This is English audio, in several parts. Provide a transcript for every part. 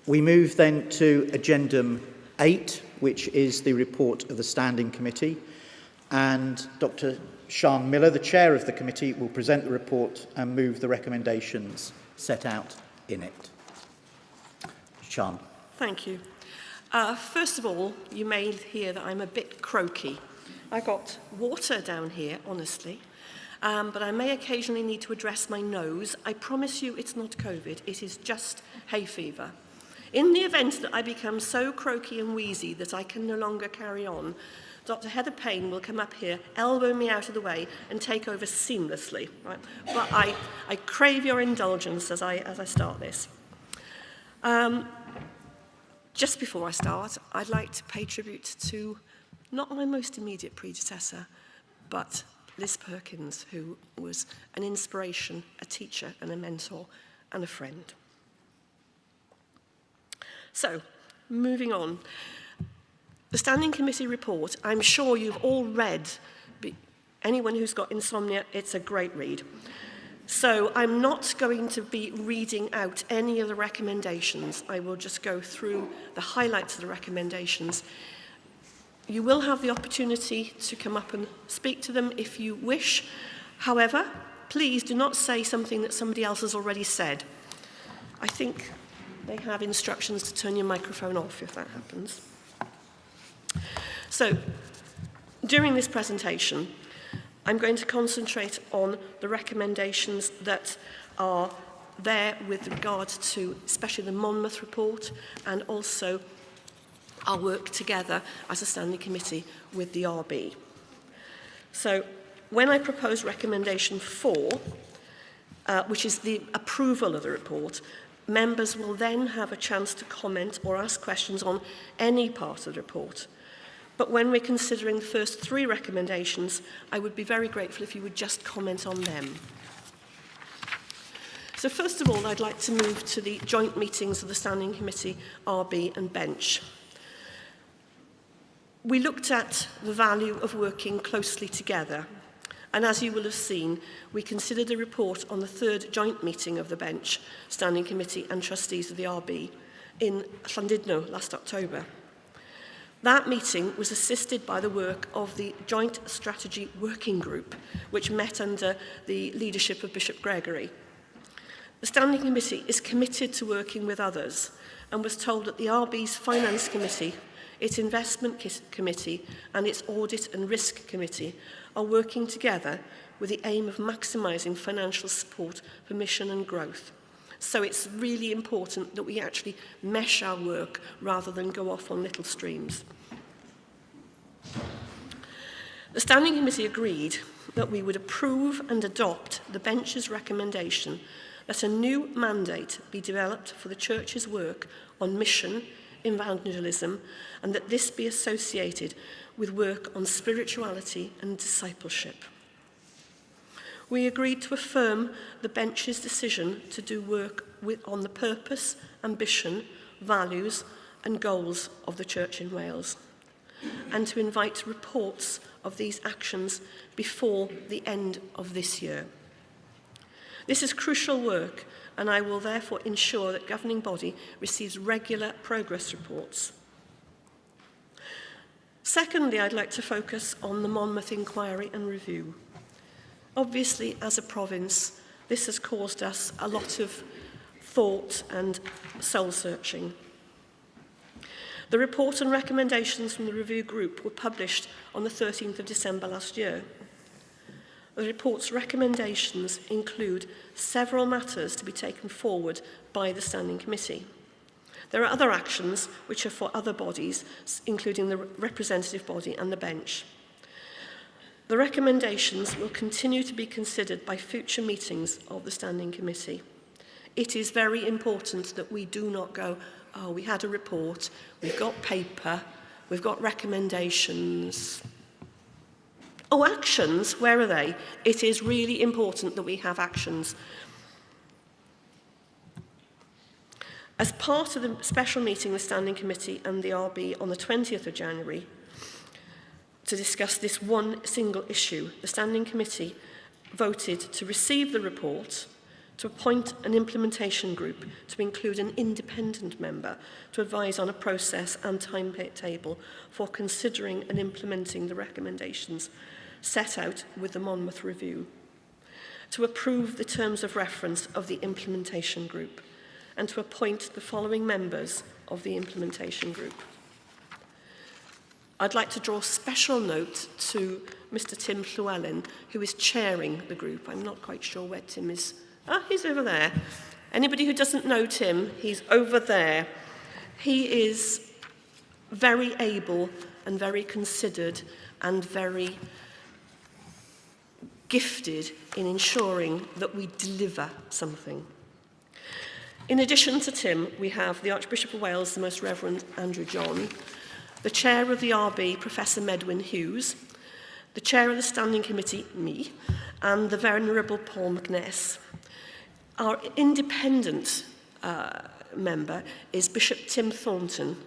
We move then to Addendum 8, which is the report of the Standing Committee. And Dr. Sian Miller, the chair of the committee, will present the report and move the recommendations set out in it. Sian. Thank you. First of all, you may hear that I'm a bit croaky. I've got water down here, honestly, but I may occasionally need to address my nose. I promise you it's not COVID, it is just hay fever. In the event that I become so croaky and wheezy that I can no longer carry on, Dr. Heather Payne will come up here, elbow me out of the way and take over seamlessly. Right? But I crave your indulgence as I start this. Just before I start, I'd like to pay tribute to not my most immediate predecessor, but Liz Perkins, who was an inspiration, a teacher and a mentor and a friend. So, moving on. The Standing Committee report, I'm sure you've all read. Anyone who's got insomnia, it's a great read. So I'm not going to be reading out any of the recommendations. I will just go through the highlights of the recommendations. You will have the opportunity to come up and speak to them if you wish. However, please do not say something that somebody else has already said. I think they have instructions to turn your microphone off if that happens. So, during this presentation, I'm going to concentrate on the recommendations that are there with regard to especially the Monmouth report and also our work together as a standing committee with the RB. So when I propose recommendation 4, which is the approval of the report, members will then have a chance to comment or ask questions on any part of the report. But when we're considering the first 3 recommendations, I would be very grateful if you would just comment on them. So first of all, I'd like to move to the joint meetings of the Standing Committee, RB and Bench. We looked at the value of working closely together. And as you will have seen, we considered a report on the 3rd joint meeting of the Bench, Standing Committee and Trustees of the RB in Llandudno last October. That meeting was assisted by the work of the Joint Strategy Working Group, which met under the leadership of Bishop Gregory. The Standing Committee is committed to working with others and was told that the RB's Finance Committee, its Investment Committee and its Audit and Risk Committee are working together with the aim of maximising financial support for mission and growth. So it's really important that we actually mesh our work rather than go off on little streams. The Standing Committee agreed that we would approve and adopt the Bench's recommendation that a new mandate be developed for the Church's work on mission, evangelism, and that this be associated with work on spirituality and discipleship. We agreed to affirm the Bench's decision to do work on the purpose, ambition, values and goals of the Church in Wales, and to invite reports of these actions before the end of this year. This is crucial work, and I will therefore ensure that the governing body receives regular progress reports. Secondly, I'd like to focus on the Monmouth inquiry and review. Obviously, as a province, this has caused us a lot of thought and soul-searching. The report and recommendations from the review group were published on the 13th of December last year. The report's recommendations include several matters to be taken forward by the Standing Committee. There are other actions which are for other bodies, including the representative body and the Bench. The recommendations will continue to be considered by future meetings of the Standing Committee. It is very important that we do not go, oh, we had a report, we've got paper, we've got recommendations. Oh, actions, where are they? It is really important that we have actions. As part of the special meeting of the Standing Committee and the RB on the 20th of January, to discuss this one single issue, the Standing Committee voted to receive the report, to appoint an implementation group to include an independent member to advise on a process and timetable for considering and implementing the recommendations set out with the Monmouth Review, to approve the terms of reference of the implementation group, and to appoint the following members of the implementation group. I'd like to draw special note to Mr. Tim Llewellyn, who is chairing the group. I'm not quite sure where Tim is. Ah, he's over there. Anybody who doesn't know Tim, he's over there. He is very able and very considered and very gifted in ensuring that we deliver something. In addition to Tim, we have the Archbishop of Wales, the Most Reverend Andrew John, the Chair of the RB, Professor Medwyn Hughes, the Chair of the Standing Committee, me, and the Venerable Paul McNess. Our independent member is Bishop Tim Thornton,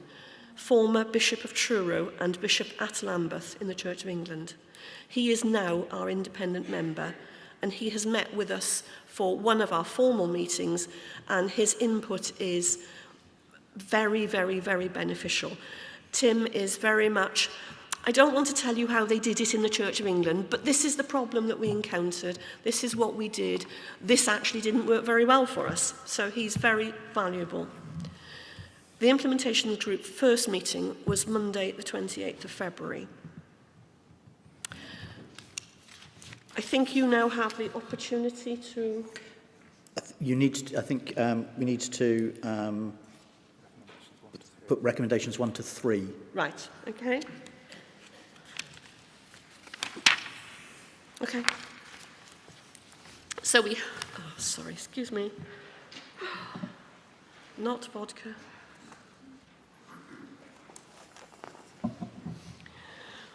former Bishop of Truro and Bishop at Lambeth in the Church of England. He is now our independent member, and he has met with us for one of our formal meetings, and his input is very, very, very beneficial. Tim is very much, I don't want to tell you how they did it in the Church of England, but this is the problem that we encountered. This is what we did. This actually didn't work very well for us. So he's very valuable. The implementation group first meeting was Monday, the 28th of February. I think you now have the opportunity to... You need to, I think we need to put recommendations 1 to 3. Right, okay. Okay. So we... Oh, sorry, excuse me. Not vodka.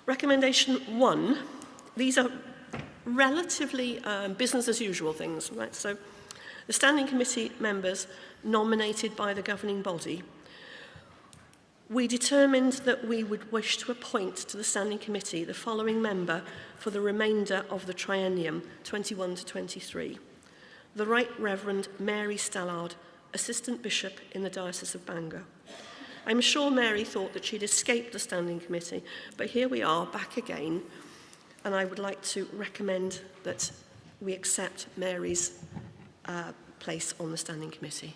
Recommendation 1. These are relatively business as usual things, right? So the standing committee members nominated by the governing body, we determined that we would wish to appoint to the standing committee the following member for the remainder of the triennium 21 to 23. The Right Reverend Mary Stallard, Assistant Bishop in the Diocese of Bangor. I'm sure Mary thought that she'd escaped the standing committee, but here we are back again, and I would like to recommend that we accept Mary's place on the standing committee.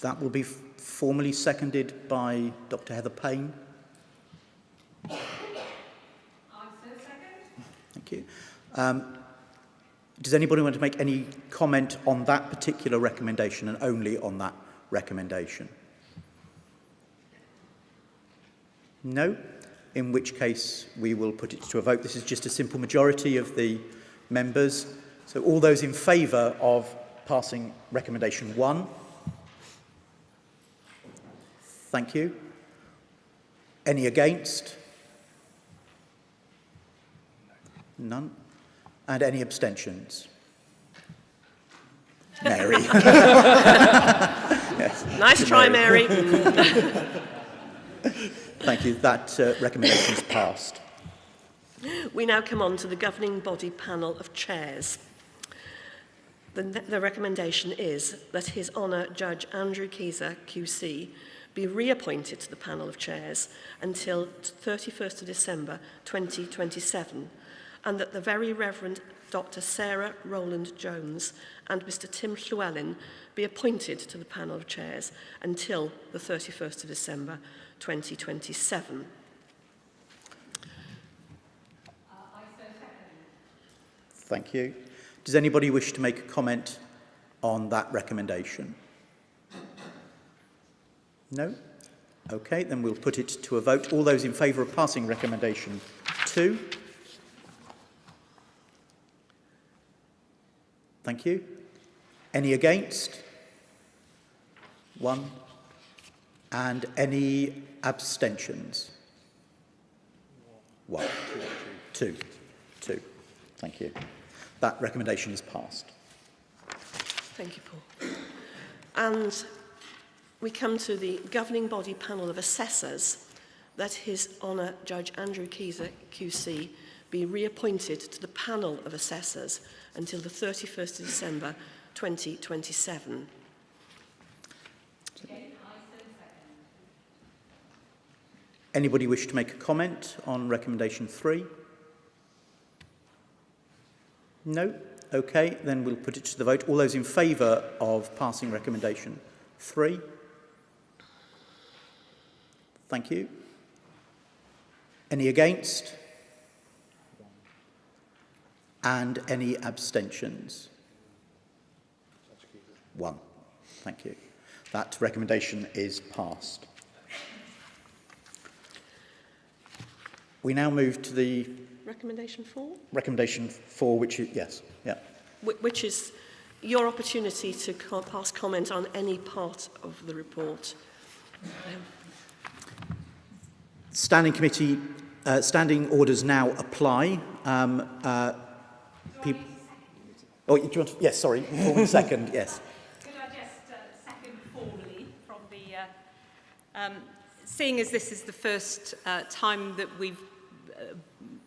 That will be formally seconded by Dr. Heather Payne. I say second. Thank you. Does anybody want to make any comment on that particular recommendation and only on that recommendation? No? In which case we will put it to a vote. This is just a simple majority of the members. So all those in favour of passing recommendation 1? Thank you. Any against? None. And any abstentions? Mary. Yes. Nice try, Mary. Thank you. That recommendation is passed. We now come on to the governing body panel of chairs. The recommendation is that His Honour Judge Andrew Keyser, QC, be reappointed to the panel of chairs until 31st of December 2027, and that the Very Reverend Dr. Sarah Rowland Jones and Mr. Tim Llewellyn be appointed to the panel of chairs until the 31st of December 2027. Thank you. Does anybody wish to make a comment on that recommendation? No? Okay, then we'll put it to a vote. All those in favour of passing recommendation 2? Thank you. Any against? 1. And any abstentions? 1. 2. Thank you. That recommendation is passed. Thank you, Paul. And we come to the governing body panel of assessors, that His Honour Judge Andrew Keyser, QC, be reappointed to the panel of assessors until the 31st of December 2027. Anybody wish to make a comment on recommendation 3? No? Okay, then we'll put it to the vote. All those in favour of passing recommendation 3? Thank you. Any against? And any abstentions? 1. Thank you. That recommendation is passed. We now move to the Recommendation 4? recommendation 4, which is, yes, yeah. Which is your opportunity to pass comment on any part of the report. Standing committee, standing orders now apply. Do you want to, yes, sorry, formal second, yes. Could I just second formally from the, seeing as this is the first time that we've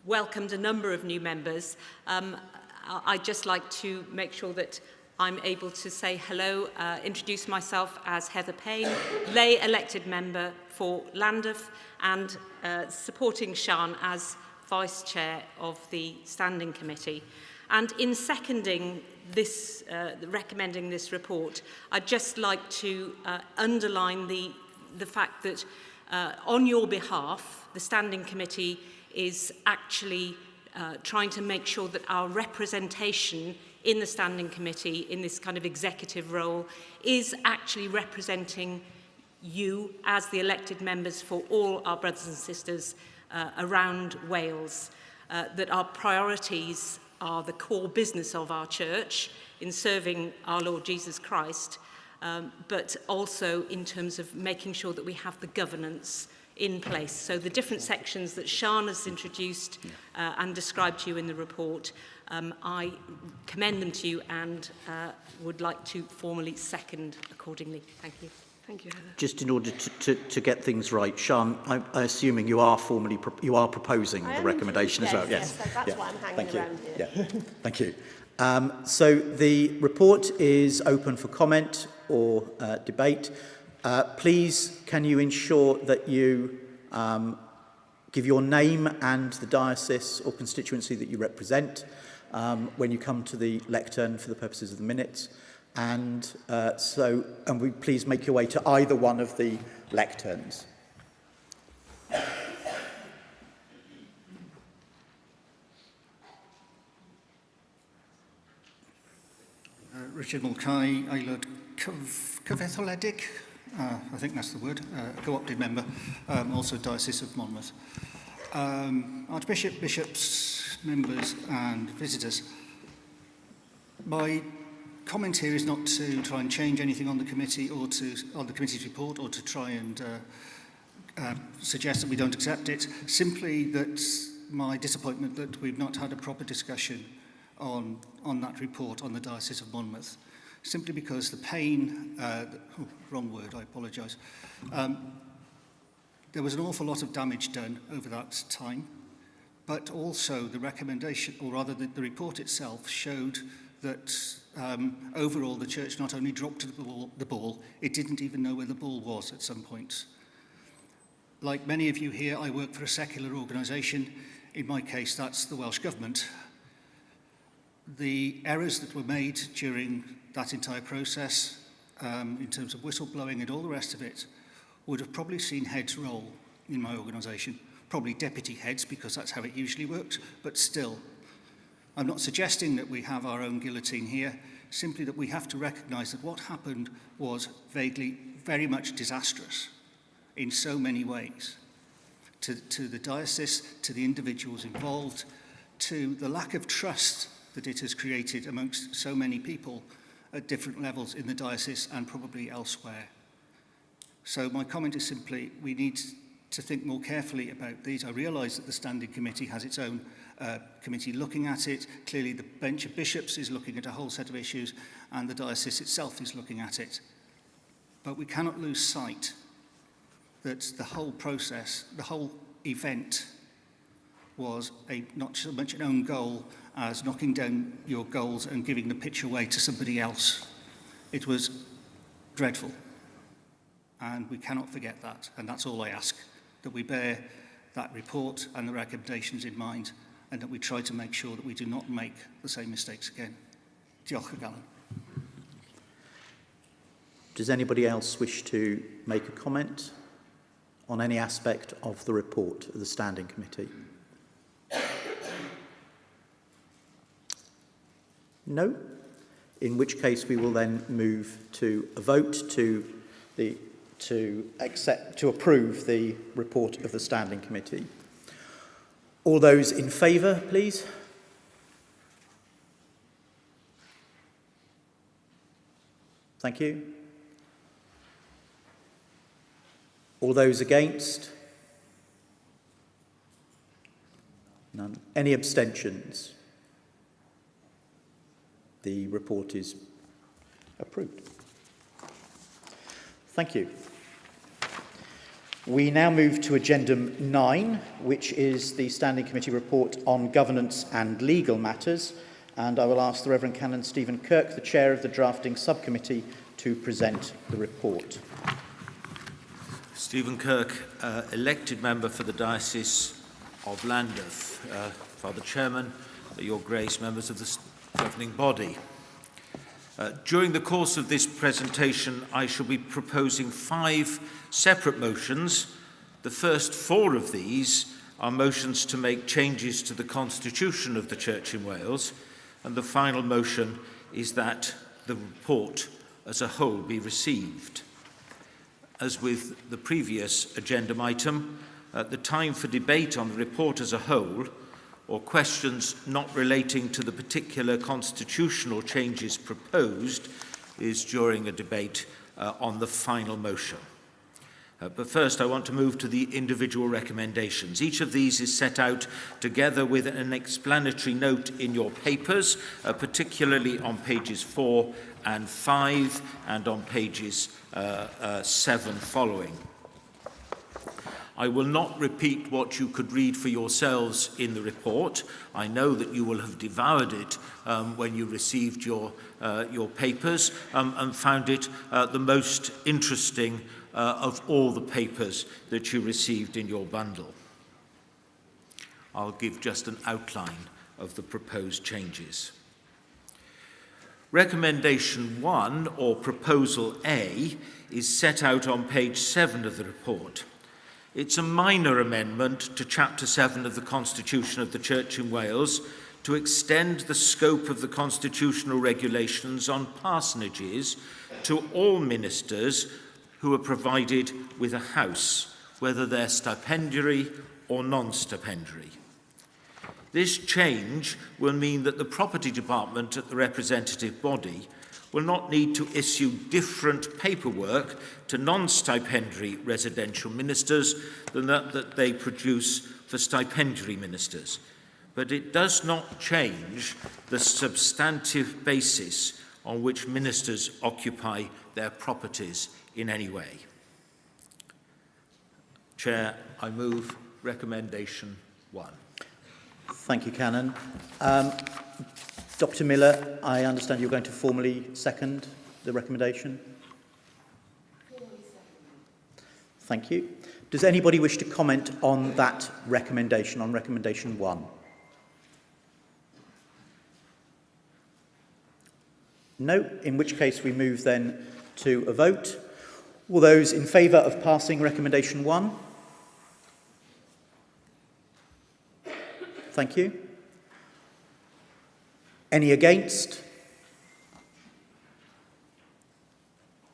welcomed a number of new members, I'd just like to make sure that I'm able to say hello, introduce myself as Heather Payne, lay elected member for Llandaff, and supporting Sian as Vice Chair of the Standing Committee. And in seconding this, recommending this report, I'd just like to underline the fact that on your behalf, the Standing Committee is actually trying to make sure that our representation in the Standing Committee, in this kind of executive role, is actually representing you as the elected members for all our brothers and sisters around Wales, that our priorities are the core business of our church in serving our Lord Jesus Christ, but also in terms of making sure that we have the governance in place. So the different sections that Sian has introduced and described to you in the report, I commend them to you and would like to formally second accordingly. Thank you. Thank you, Heather. Just in order to get things right, Sian, I'm assuming you are formally proposing the recommendation as well. Yes, so that's why I'm hanging Thank you. around here. Yeah. Thank you. So the report is open for comment or debate. Please, can you ensure that you give your name and the diocese or constituency that you represent when you come to the lectern for the purposes of the minutes? And we please make your way to either one of the lecterns. Richard Mulcahy, aelod cyfetholedig, I think that's the word, co-opted member, also Diocese of Monmouth. Archbishop, bishops, members and visitors. My comment here is not to try and change anything on the committee or on the committee's report or to try and suggest that we don't accept it, simply that my disappointment that we've not had a proper discussion on that report on the Diocese of Monmouth, simply because the pain, wrong word, I apologise, there was an awful lot of damage done over that time, but also the recommendation, or rather the report itself, showed that overall the church not only dropped the ball, it didn't even know where the ball was at some points. Like many of you here, I work for a secular organisation. In my case, that's the Welsh Government. The errors that were made during that entire process, in terms of whistleblowing and all the rest of it, would have probably seen heads roll in my organisation. Probably deputy heads, because that's how it usually works, but still. I'm not suggesting that we have our own guillotine here, simply that we have to recognise that what happened was vaguely very much disastrous in so many ways. To the diocese, to the individuals involved, to the lack of trust that it has created amongst so many people at different levels in the diocese and probably elsewhere. So my comment is simply, we need to think more carefully about these. I realise that the Standing Committee has its own committee looking at it. Clearly the bench of bishops is looking at a whole set of issues and the diocese itself is looking at it. But we cannot lose sight that the whole process, the whole event was not so much an own goal as knocking down your goals and giving the pitch away to somebody else. It was dreadful. And we cannot forget that. And that's all I ask, that we bear that report and the recommendations in mind, and that we try to make sure that we do not make the same mistakes again. Diolch yn galon. Does anybody else wish to make a comment on any aspect of the report of the Standing Committee? No? In which case we will then move to a vote to approve the report of the Standing Committee. All those in favour, please. Thank you. All those against? None. Any abstentions? The report is approved. Thank you. We now move to Addendum 9, which is the Standing Committee report on governance and legal matters, and I will ask the Reverend Canon Stephen Kirk, the Chair of the Drafting Subcommittee, to present the report. Stephen Kirk, elected member for the Diocese of Llandaff. Father Chairman, Your Grace, members of the governing body. During the course of this presentation, I shall be proposing 5 separate motions. The first 4 of these are motions to make changes to the Constitution of the Church in Wales, and the final motion is that the report as a whole be received. As with the previous agenda item, the time for debate on the report as a whole, or questions not relating to the particular constitutional changes proposed, is during a debate on the final motion. But first, I want to move to the individual recommendations. Each of these is set out together with an explanatory note in your papers, particularly on pages 4 and 5 and on pages 7 following. I will not repeat what you could read for yourselves in the report. I know that you will have devoured it when you received your papers and found it the most interesting of all the papers that you received in your bundle. I'll give just an outline of the proposed changes. Recommendation 1, or Proposal A, is set out on page 7 of the report. It's a minor amendment to Chapter 7 of the Constitution of the Church in Wales to extend the scope of the constitutional regulations on parsonages to all ministers who are provided with a house, whether they're stipendiary or non-stipendiary. This change will mean that the property department at the representative body will not need to issue different paperwork to non-stipendiary residential ministers than that they produce for stipendiary ministers. But it does not change the substantive basis on which ministers occupy their properties in any way. Chair, I move recommendation 1. Thank you, Canon. Dr. Miller, I understand you're going to formally second the recommendation. Thank you. Does anybody wish to comment on that recommendation, on recommendation 1? No, in which case we move then to a vote. All those in favour of passing recommendation 1? Thank you. Any against?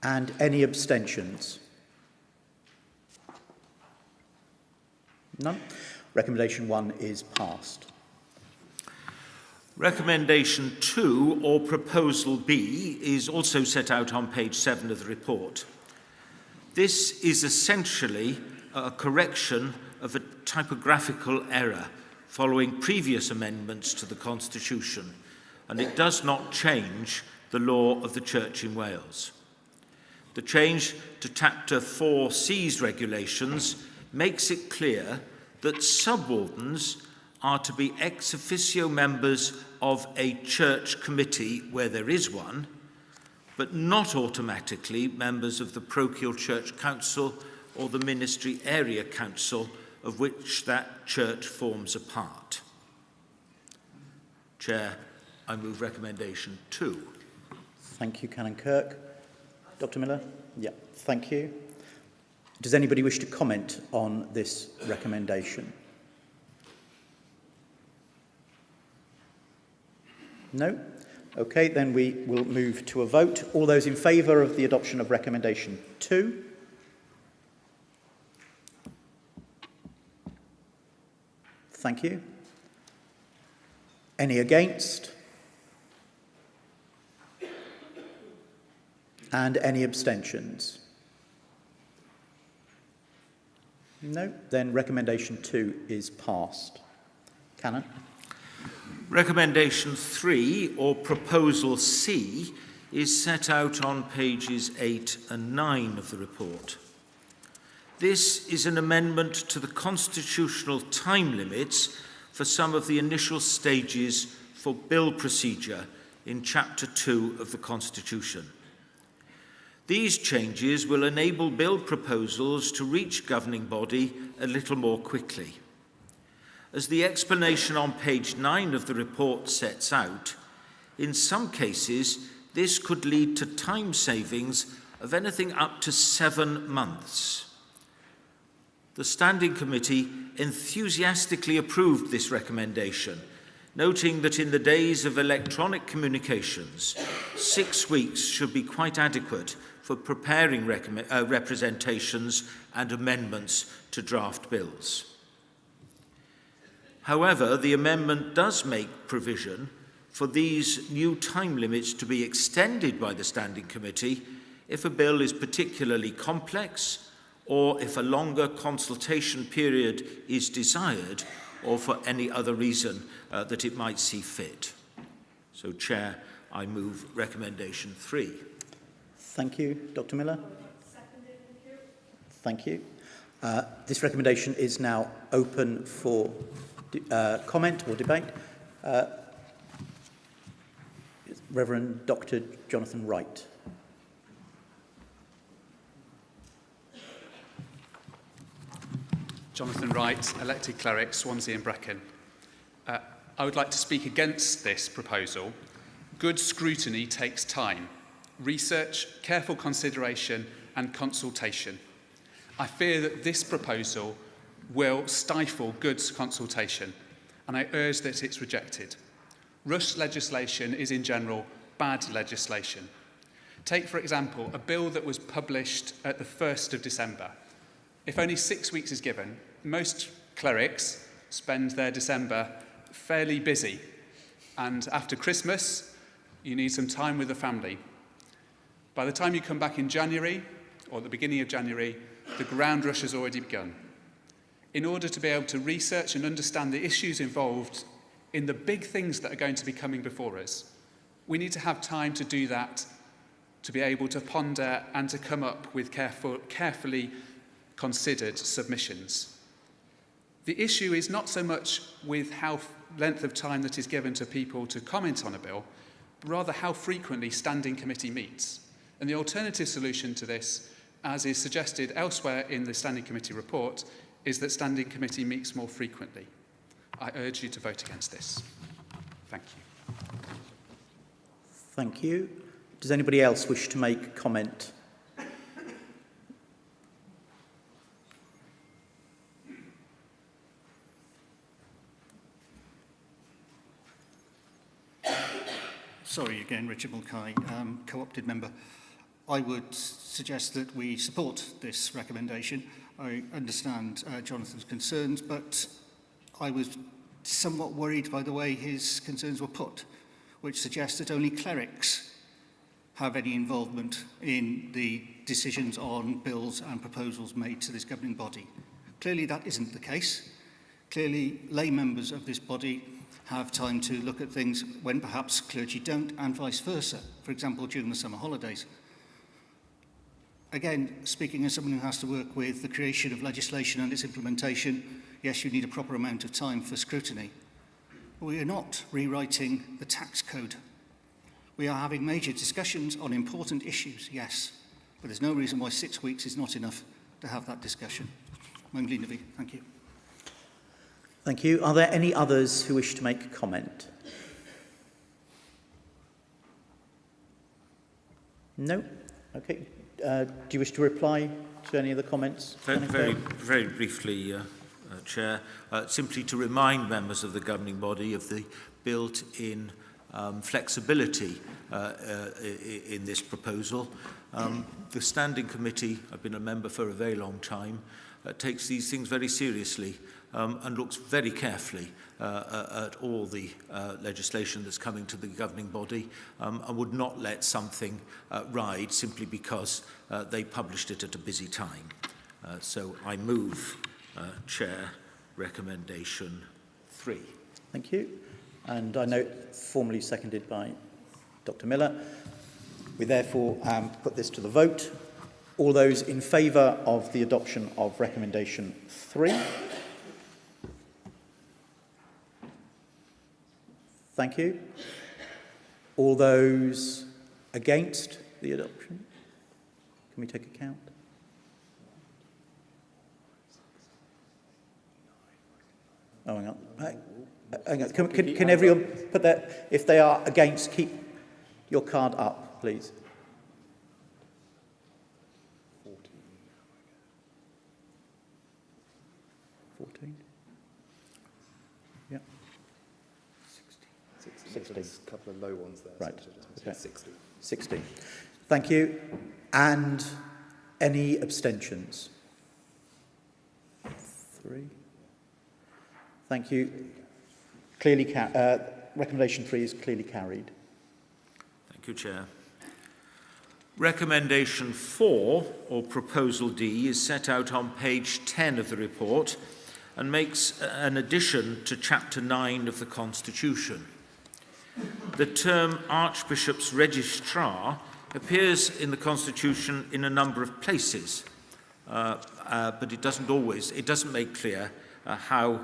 And any abstentions? None. Recommendation 1 is passed. Recommendation 2, or Proposal B, is also set out on page 7 of the report. This is essentially a correction of a typographical error following previous amendments to the Constitution, and it does not change the law of the Church in Wales. The change to Chapter 4C's regulations makes it clear that subwardens are to be ex officio members of a church committee where there is one, but not automatically members of the parochial church council or the ministry area council of which that church forms a part. Chair, I move recommendation 2. Thank you, Canon Kirk. Dr. Miller? Yeah, thank you. Does anybody wish to comment on this recommendation? No? Okay, then we will move to a vote. All those in favour of the adoption of recommendation 2? Thank you. Any against? And any abstentions? No? Then recommendation 2 is passed. Canon? Recommendation 3, or proposal C, is set out on pages 8 and 9 of the report. This is an amendment to the constitutional time limits for some of the initial stages for bill procedure in Chapter 2 of the Constitution. These changes will enable bill proposals to reach governing body a little more quickly. As the explanation on page 9 of the report sets out, in some cases this could lead to time savings of anything up to 7 months. The Standing Committee enthusiastically approved this recommendation, noting that in the days of electronic communications, 6 weeks should be quite adequate for preparing representations and amendments to draft bills. However, the amendment does make provision for these new time limits to be extended by the Standing Committee if a bill is particularly complex or if a longer consultation period is desired or for any other reason that it might see fit. So, Chair, I move recommendation 3. Thank you. Dr. Miller? Thank you. This recommendation is now open for comment or debate. Reverend Dr. Jonathan Wright. Jonathan Wright, elected cleric, Swansea and Brecon. I would like to speak against this proposal. Good scrutiny takes time. Research, careful consideration and consultation. I fear that this proposal will stifle good consultation, and I urge that it's rejected. Rush legislation is in general bad legislation. Take, for example, a bill that was published at the 1st of December. If only 6 weeks is given, most clerics spend their December fairly busy, and after Christmas, you need some time with the family. By the time you come back in January, or at the beginning of January, the ground rush has already begun. In order to be able to research and understand the issues involved in the big things that are going to be coming before us, we need to have time to do that, to be able to ponder and to come up with carefully considered submissions. The issue is not so much with how length of time that is given to people to comment on a bill, but rather how frequently Standing Committee meets. And the alternative solution to this, as is suggested elsewhere in the Standing Committee report, is that Standing Committee meets more frequently. I urge you to vote against this. Thank you. Thank you. Does anybody else wish to make comment? Sorry again, Richard Mulcahy, co-opted member. I would suggest that we support this recommendation. I understand Jonathan's concerns, but I was somewhat worried by the way his concerns were put, which suggests that only clerics have any involvement in the decisions on bills and proposals made to this governing body. Clearly that isn't the case. Clearly lay members of this body have time to look at things when perhaps clergy don't, and vice versa, for example during the summer holidays. again, speaking as someone who has to work with the creation of legislation and its implementation, yes, you need a proper amount of time for scrutiny. But we are not rewriting the tax code. We are having major discussions on important issues, yes, but there's no reason why 6 weeks is not enough to have that discussion. Mangli Navi, thank you. Thank you. Are there any others who wish to make a comment? No? Okay. Do you wish to reply to any of the comments? Very briefly, Chair, simply to remind members of the governing body of the built-in flexibility in this proposal. The Standing Committee, I've been a member for a very long time, takes these things very seriously and looks very carefully at all the legislation that's coming to the governing body and would not let something ride simply because they published it at a busy time. So I move, Chair, recommendation 3. Thank you. And I note formally seconded by Dr. Miller. We therefore put this to the vote. All those in favour of the adoption of recommendation 3? Thank you. All those against the adoption? Can we take a count? Oh, hang on. Hang on. Can everyone put that, if they are against, keep your card up, please. 14. Yeah. 16. There's a couple of low ones there. Right. So Okay. 60. 16. Thank you. And any abstentions? 3. Thank you. Clearly, recommendation 3 is clearly carried. Thank you, Chair. Recommendation 4, or Proposal D, is set out on page 10 of the report and makes an addition to Chapter 9 of the Constitution. The term Archbishop's Registrar appears in the Constitution in a number of places, but it doesn't make clear how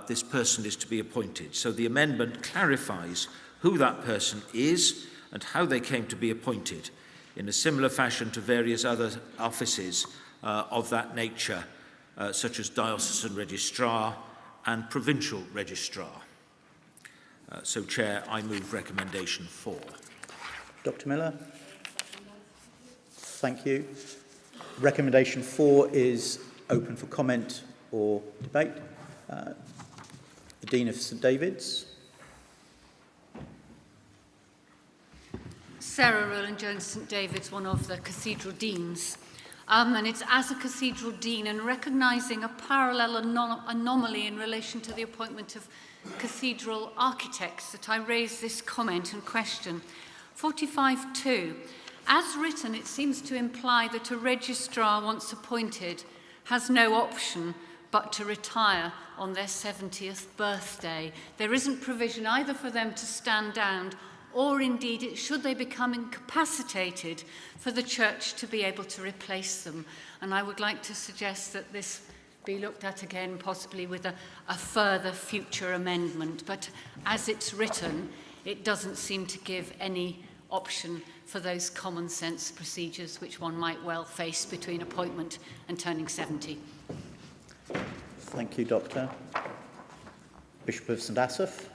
this person is to be appointed. So the amendment clarifies who that person is and how they came to be appointed, in a similar fashion to various other offices of that nature, such as Diocesan Registrar and Provincial Registrar. So, Chair, I move recommendation 4. Dr. Miller? Thank you. Recommendation 4 is open for comment or debate. The Dean of St David's. Sarah Rowland-Jones, St David's, one of the cathedral deans. And it's as a cathedral dean and recognising a parallel anomaly in relation to the appointment of cathedral architects that I raise this comment and question. 45.2. As written, it seems to imply that a registrar, once appointed, has no option but to retire on their 70th birthday. There isn't provision either for them to stand down or indeed, should they become incapacitated, for the church to be able to replace them. And I would like to suggest that this be looked at again, possibly with a further future amendment. But as it's written, it doesn't seem to give any option for those common sense procedures which one might well face between appointment and turning 70. Thank you, Doctor. Bishop of St Asaph.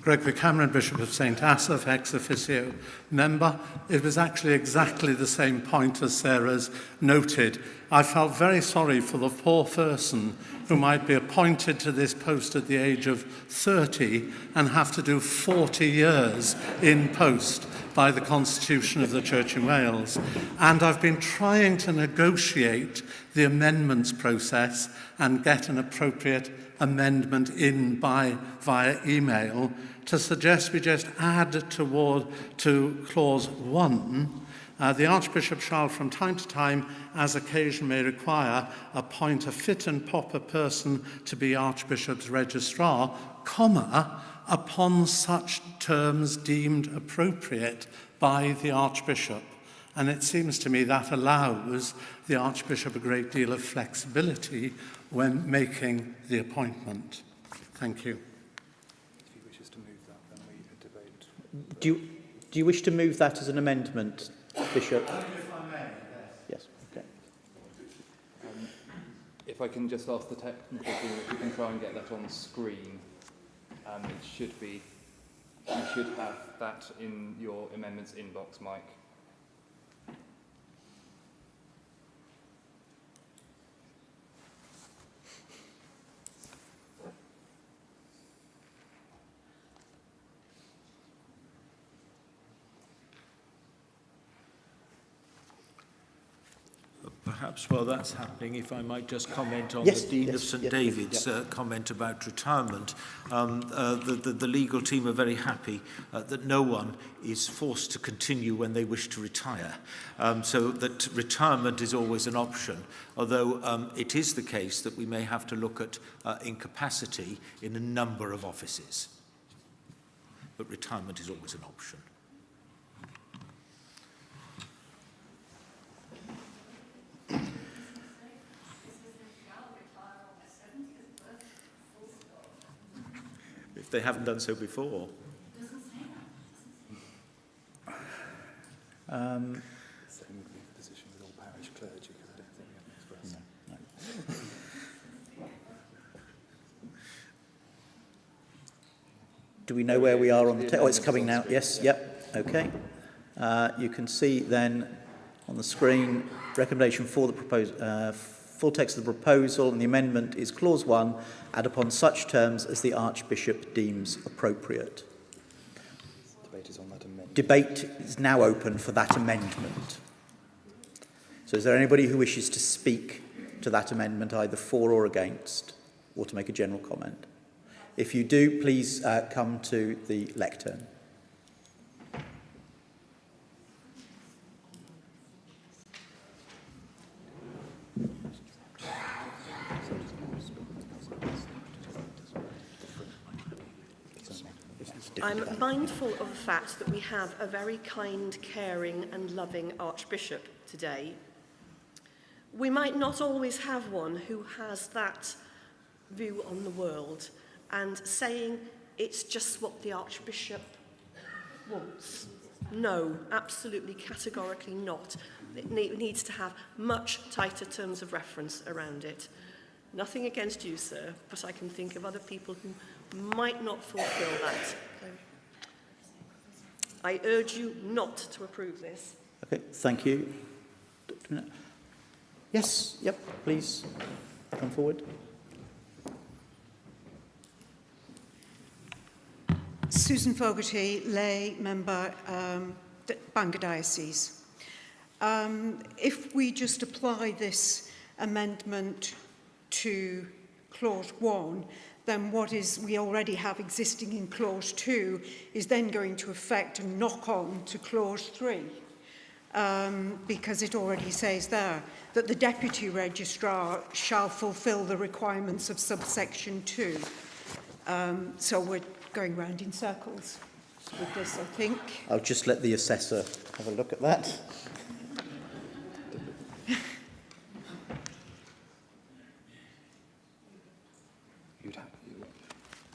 Gregory Cameron, Bishop of St Asaph, ex officio member. It was actually exactly the same point as Sarah's noted. I felt very sorry for the poor person who might be appointed to this post at the age of 30 and have to do 40 years in post by the Constitution of the Church in Wales. And I've been trying to negotiate the amendments process and get an appropriate amendment in via email to suggest we just add to clause 1, the Archbishop shall from time to time, as occasion may require, appoint a fit and proper person to be Archbishop's registrar, comma, upon such terms deemed appropriate by the Archbishop. And it seems to me that allows the Archbishop a great deal of flexibility when making the appointment. Thank you. If he wishes to move that, then we debate. Do you wish to move that as an amendment, Bishop? If I may, Yes. Okay. if I can just ask the technical team if we can try and get that on screen. It should be, you should have that in your amendments inbox, Mike. Perhaps while that's happening, if I might just comment on Yes, the Dean yes, of St yes, David's yep. comment about retirement. The legal team are very happy that no one is forced to continue when they wish to retire, so that retirement is always an option, although it is the case that we may have to look at incapacity in a number of offices. But retirement is always an option. If they haven't done so before. Same would be the position with all parish clergy, because I don't think we have an express. Do we know where we are on the Oh, it's coming now. Yes, yep. Okay. You can see then on the screen recommendation for the full text of the proposal, and the amendment is clause 1, add upon such terms as the Archbishop deems appropriate. Debate is on that amendment. Debate is now open for that amendment. So is there anybody who wishes to speak to that amendment, either for or against, or to make a general comment? If you do, please come to the lectern. I'm mindful of the fact that we have a very kind, caring and loving Archbishop today. We might not always have one who has that view on the world and saying it's just what the Archbishop wants. No, absolutely, categorically not. It needs to have much tighter terms of reference around it. Nothing against you, sir, but I can think of other people who might not fulfil that. So I urge you not to approve this. Okay, thank you. Yes, yep, please come forward. Susan Fogarty, lay member, Bangor Diocese. If we just apply this amendment to clause 1, then what is we already have existing in clause 2 is then going to affect and knock on to clause 3, because it already says there that the deputy registrar shall fulfil the requirements of subsection 2. So we're going round in circles with this, I think. I'll just let the assessor have a look at that.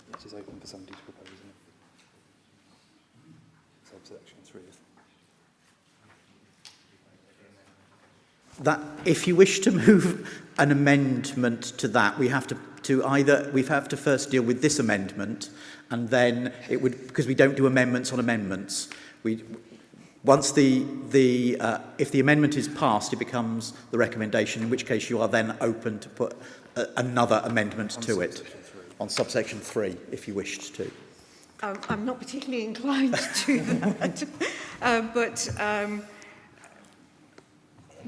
It is open for somebody to propose, isn't it? Subsection 3. That, if you wish to move an amendment to that, we have to first deal with this amendment, and then it would, because we don't do amendments on amendments. Once if the amendment is passed, it becomes the recommendation, in which case you are then open to put another amendment to it on subsection 3, if you wished to. I'm not particularly inclined to that,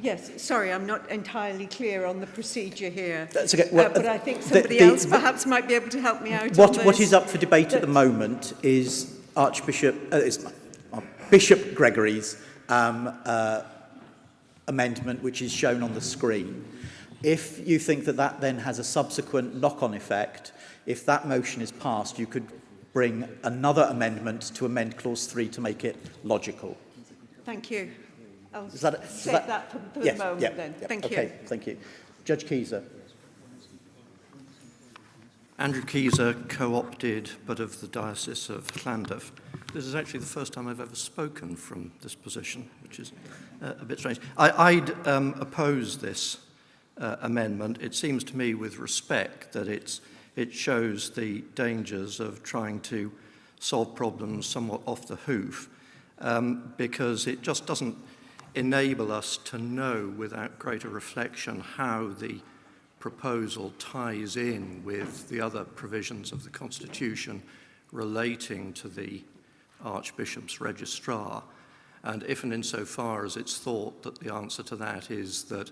yes, sorry, I'm not entirely clear on the procedure here. That's okay. Well, but I think somebody else perhaps might be able to help me out on this. What is up for debate at the moment is Bishop Gregory's amendment, which is shown on the screen. If you think that that then has a subsequent knock-on effect, if that motion is passed, you could bring another amendment to amend clause 3 to make it logical. Thank you. I'll Is that- save that for the moment then. Thank you. Okay, thank you. Judge Keyser. Andrew Keyser, co-opted, but of the Diocese of Llandaff. This is actually the first time I've ever spoken from this position, which is a bit strange. I'd oppose this amendment. It seems to me, with respect, that it shows the dangers of trying to solve problems somewhat off the hoof, because it just doesn't enable us to know without greater reflection how the proposal ties in with the other provisions of the Constitution relating to the Archbishop's registrar. And if and insofar as it's thought that the answer to that is that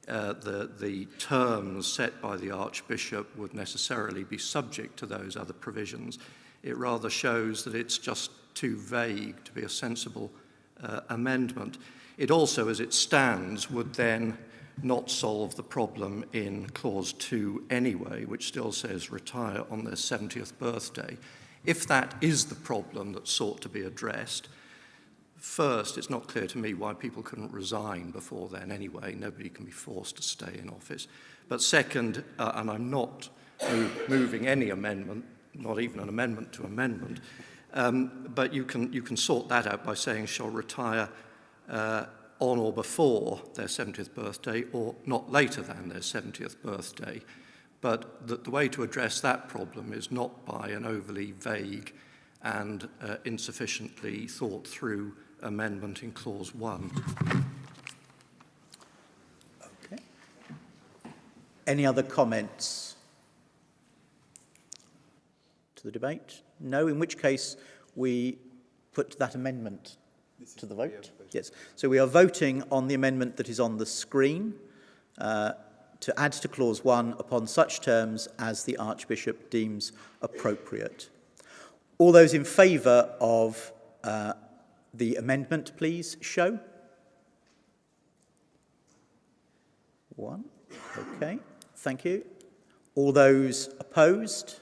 the terms set by the Archbishop would necessarily be subject to those other provisions, it rather shows that it's just too vague to be a sensible amendment. It also, as it stands, would then not solve the problem in Clause 2 anyway, which still says retire on their 70th birthday. If that is the problem that's sought to be addressed, first, it's not clear to me why people couldn't resign before then anyway. Nobody can be forced to stay in office. But second, and I'm not moving any amendment, not even an amendment to amendment, but you can sort that out by saying shall retire on or before their 70th birthday or not later than their 70th birthday. But the way to address that problem is not by an overly vague and insufficiently thought through amendment in Clause 1. Okay. Any other comments to the debate? No, in which case we put that amendment to the vote. Yes. So we are voting on the amendment that is on the screen to add to Clause 1 upon such terms as the Archbishop deems appropriate. All those in favour of the amendment, please show. 1. Okay. Thank you. All those opposed?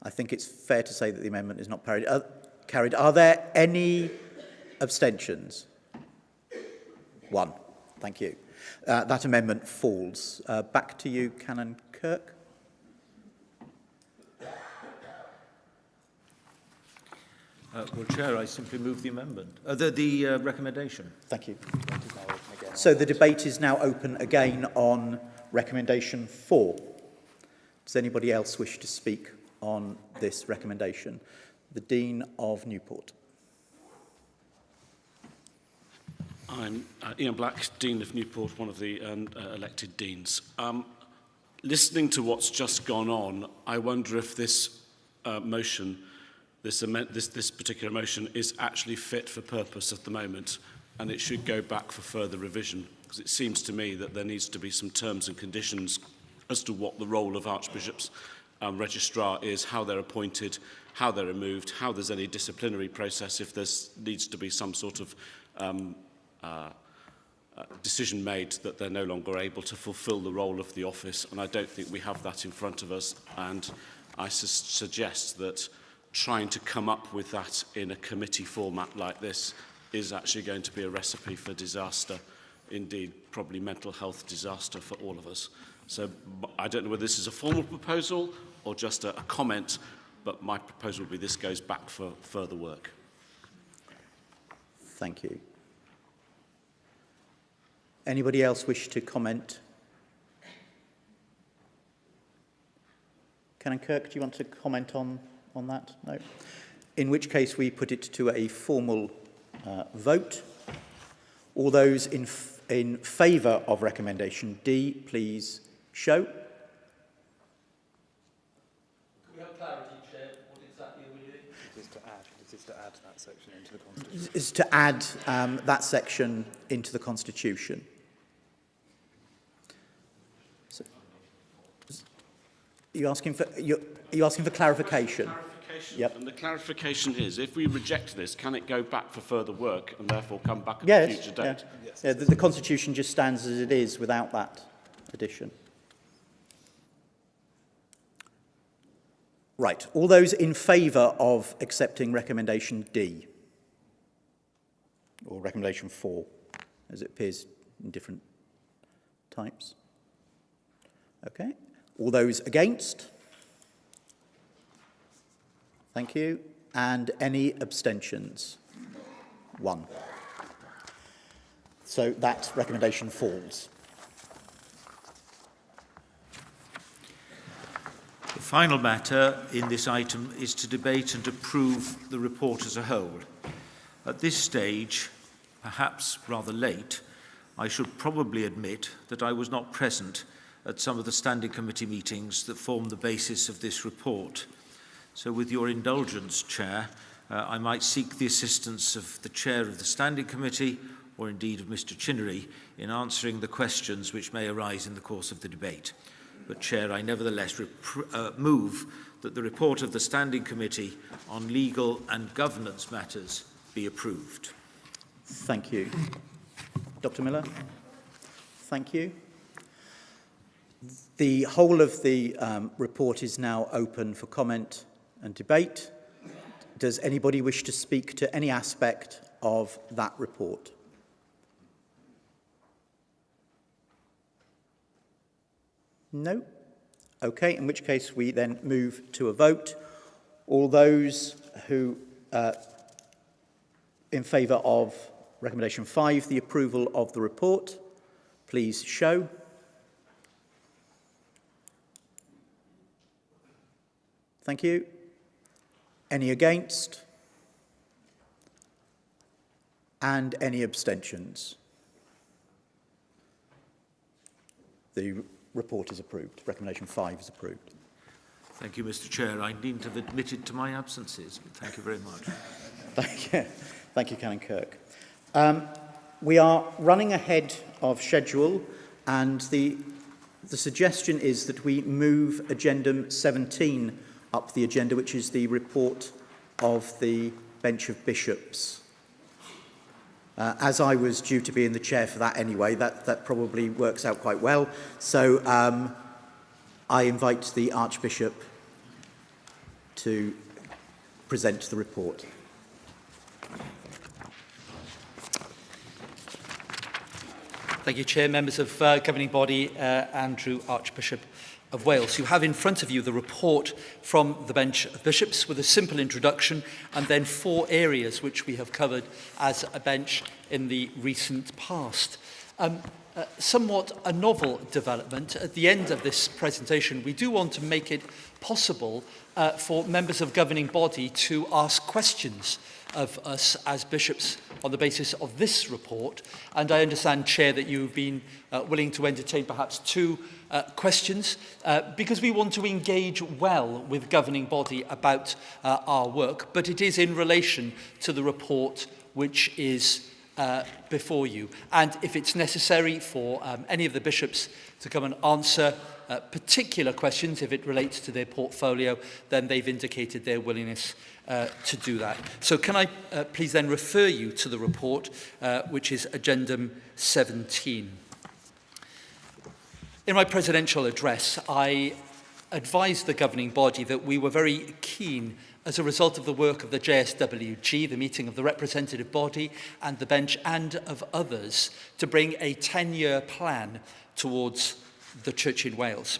I think it's fair to say that the amendment is not carried. Are there any abstentions? 1. Thank you. That amendment falls. Back to you, Canon Kirk. Well, Chair, I simply move the amendment, the recommendation. Thank you. So the debate is now open again on recommendation 4. Does anybody else wish to speak on this recommendation? The Dean of Newport. I'm Ian Black, Dean of Newport, one of the elected deans. Listening to what's just gone on, I wonder if this motion, this particular motion, is actually fit for purpose at the moment, and it should go back for further revision, because it seems to me that there needs to be some terms and conditions as to what the role of Archbishops registrar is, how they're appointed, how they're removed, how there's any disciplinary process if there needs to be some sort of decision made that they're no longer able to fulfil the role of the office, and I don't think we have that in front of us, and I suggest that trying to come up with that in a committee format like this is actually going to be a recipe for disaster, indeed probably mental health disaster for all of us. So I don't know whether this is a formal proposal or just a comment, but my proposal would be this goes back for further work. Thank you. Anybody else wish to comment? Canon Kirk, do you want to comment on that? No? In which case we put it to a formal vote. All those in favour of recommendation D, please show. Can we have clarity, Chair? What exactly are we doing? It is to add that section into the Constitution. Is to add that section into the Constitution. So, are you asking for clarification? Yep. And the clarification is, if we reject this, can it go back for further work and therefore come back at a future date? Yeah, the Constitution just stands as it is without that addition. Right, all those in favour of accepting recommendation D, or recommendation 4, as it appears in different types. Okay, all those against? Thank you. And any abstentions? 1. So that recommendation falls. The final matter in this item is to debate and approve the report as a whole. At this stage, perhaps rather late, I should probably admit that I was not present at some of the standing committee meetings that form the basis of this report. So with your indulgence, Chair, I might seek the assistance of the Chair of the Standing Committee, or indeed of Mr Chinnery, in answering the questions which may arise in the course of the debate. But, Chair, I nevertheless move that the report of the Standing Committee on Legal and Governance Matters be approved. Thank you. Dr Miller? Thank you. The whole of the report is now open for comment and debate. Does anybody wish to speak to any aspect of that report? No? Okay, in which case we then move to a vote. All those who in favour of recommendation 5, the approval of the report, please show. Thank you. Any against? And any abstentions? The report is approved. Recommendation 5 is approved. Thank you, Mr Chair. I needn't have admitted to my absences, but thank you very much. Thank you. Thank you, Canon Kirk. We are running ahead of schedule, and the suggestion is that we move addendum 17 up the agenda, which is the report of the Bench of Bishops. As I was due to be in the chair for that anyway, that probably works out quite well. So I invite the Archbishop to present the report. Thank you, Chair. Members of Governing Body, Andrew, Archbishop of Wales. You have in front of you the report from the Bench of Bishops with a simple introduction and then 4 areas which we have covered as a bench in the recent past. Somewhat a novel development. At the end of this presentation, we do want to make it possible for members of Governing Body to ask questions of us as bishops on the basis of this report. And I understand, Chair, that you've been willing to entertain perhaps 2 questions because we want to engage well with Governing Body about our work, but it is in relation to the report which is before you. And if it's necessary for any of the bishops to come and answer particular questions, if it relates to their portfolio, then they've indicated their willingness to do that. So can I please then refer you to the report, which is addendum 17. In my presidential address, I advised the Governing Body that we were very keen, as a result of the work of the JSWG, the meeting of the representative body and the bench and of others, to bring a 10-year plan towards the Church in Wales.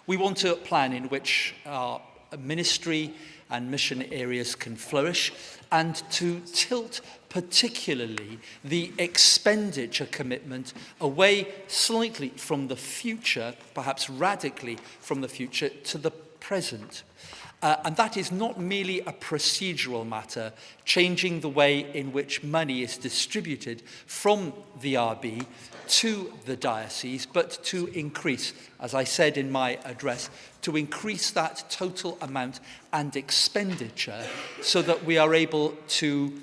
We want a plan in which our ministry and mission areas can flourish, and to tilt particularly the expenditure commitment away slightly from the future, perhaps radically from the future, to the present. And that is not merely a procedural matter, changing the way in which money is distributed from the RB to the diocese, but to increase, as I said in my address, to increase that total amount and expenditure so that we are able to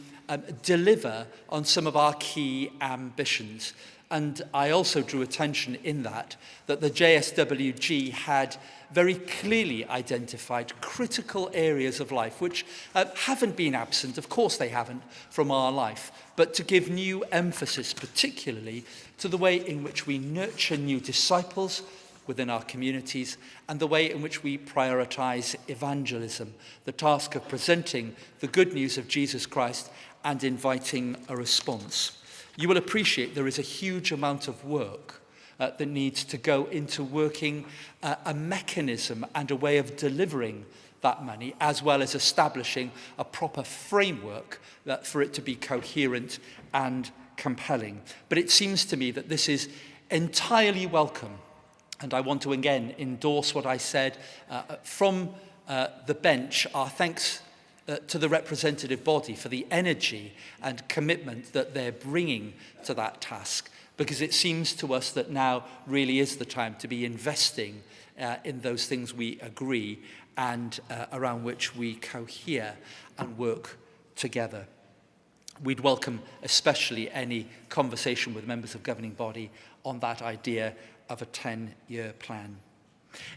deliver on some of our key ambitions. And I also drew attention in that the JSWG had very clearly identified critical areas of life which haven't been absent, of course they haven't, from our life, but to give new emphasis particularly to the way in which we nurture new disciples, within our communities, and the way in which we prioritise evangelism, the task of presenting the good news of Jesus Christ and inviting a response. You will appreciate there is a huge amount of work that needs to go into working a mechanism and a way of delivering that money, as well as establishing a proper framework for it to be coherent and compelling. But it seems to me that this is entirely welcome. And I want to again endorse what I said from the bench. Our thanks to the representative body for the energy and commitment that they're bringing to that task, because it seems to us that now really is the time to be investing in those things we agree and around which we cohere and work together. We'd welcome especially any conversation with members of governing body on that idea of a 10-year plan.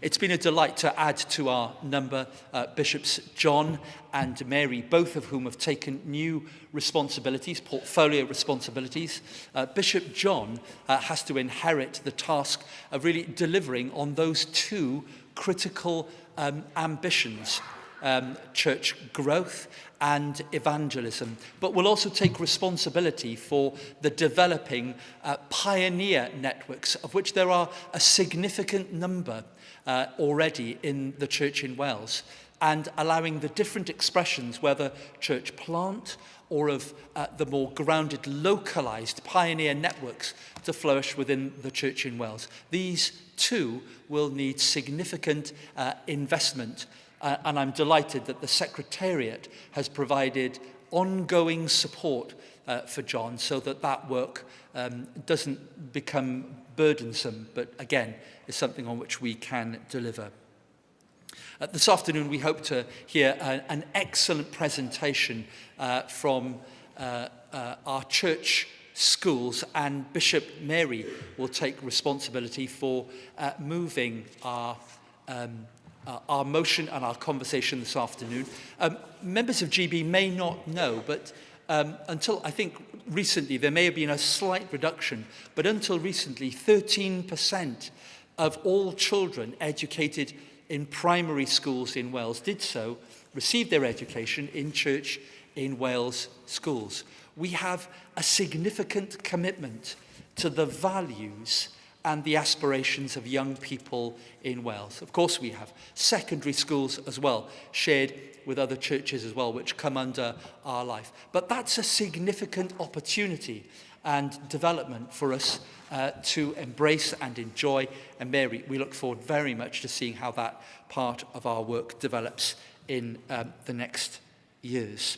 It's been a delight to add to our number Bishops John and Mary, both of whom have taken new responsibilities, portfolio responsibilities. Bishop John has to inherit the task of really delivering on those two critical ambitions, church growth and evangelism, but will also take responsibility for the developing pioneer networks, of which there are a significant number already in the church in Wales, and allowing the different expressions, whether church plant or of the more grounded, localised pioneer networks, to flourish within the church in Wales. These too will need significant investment. And I'm delighted that the Secretariat has provided ongoing support for John, so that that work doesn't become burdensome, but again, is something on which we can deliver. This afternoon, we hope to hear an excellent presentation from our church schools, and Bishop Mary will take responsibility for moving our motion and our conversation this afternoon. Members of GB may not know, but until I think recently there may have been a slight reduction, but until recently 13% of all children educated in primary schools in Wales received their education in church in Wales schools. We have a significant commitment to the values and the aspirations of young people in Wales. Of course, we have secondary schools as well, shared with other churches as well, which come under our life. But that's a significant opportunity and development for us to embrace and enjoy. And Mary, we look forward very much to seeing how that part of our work develops in the next years.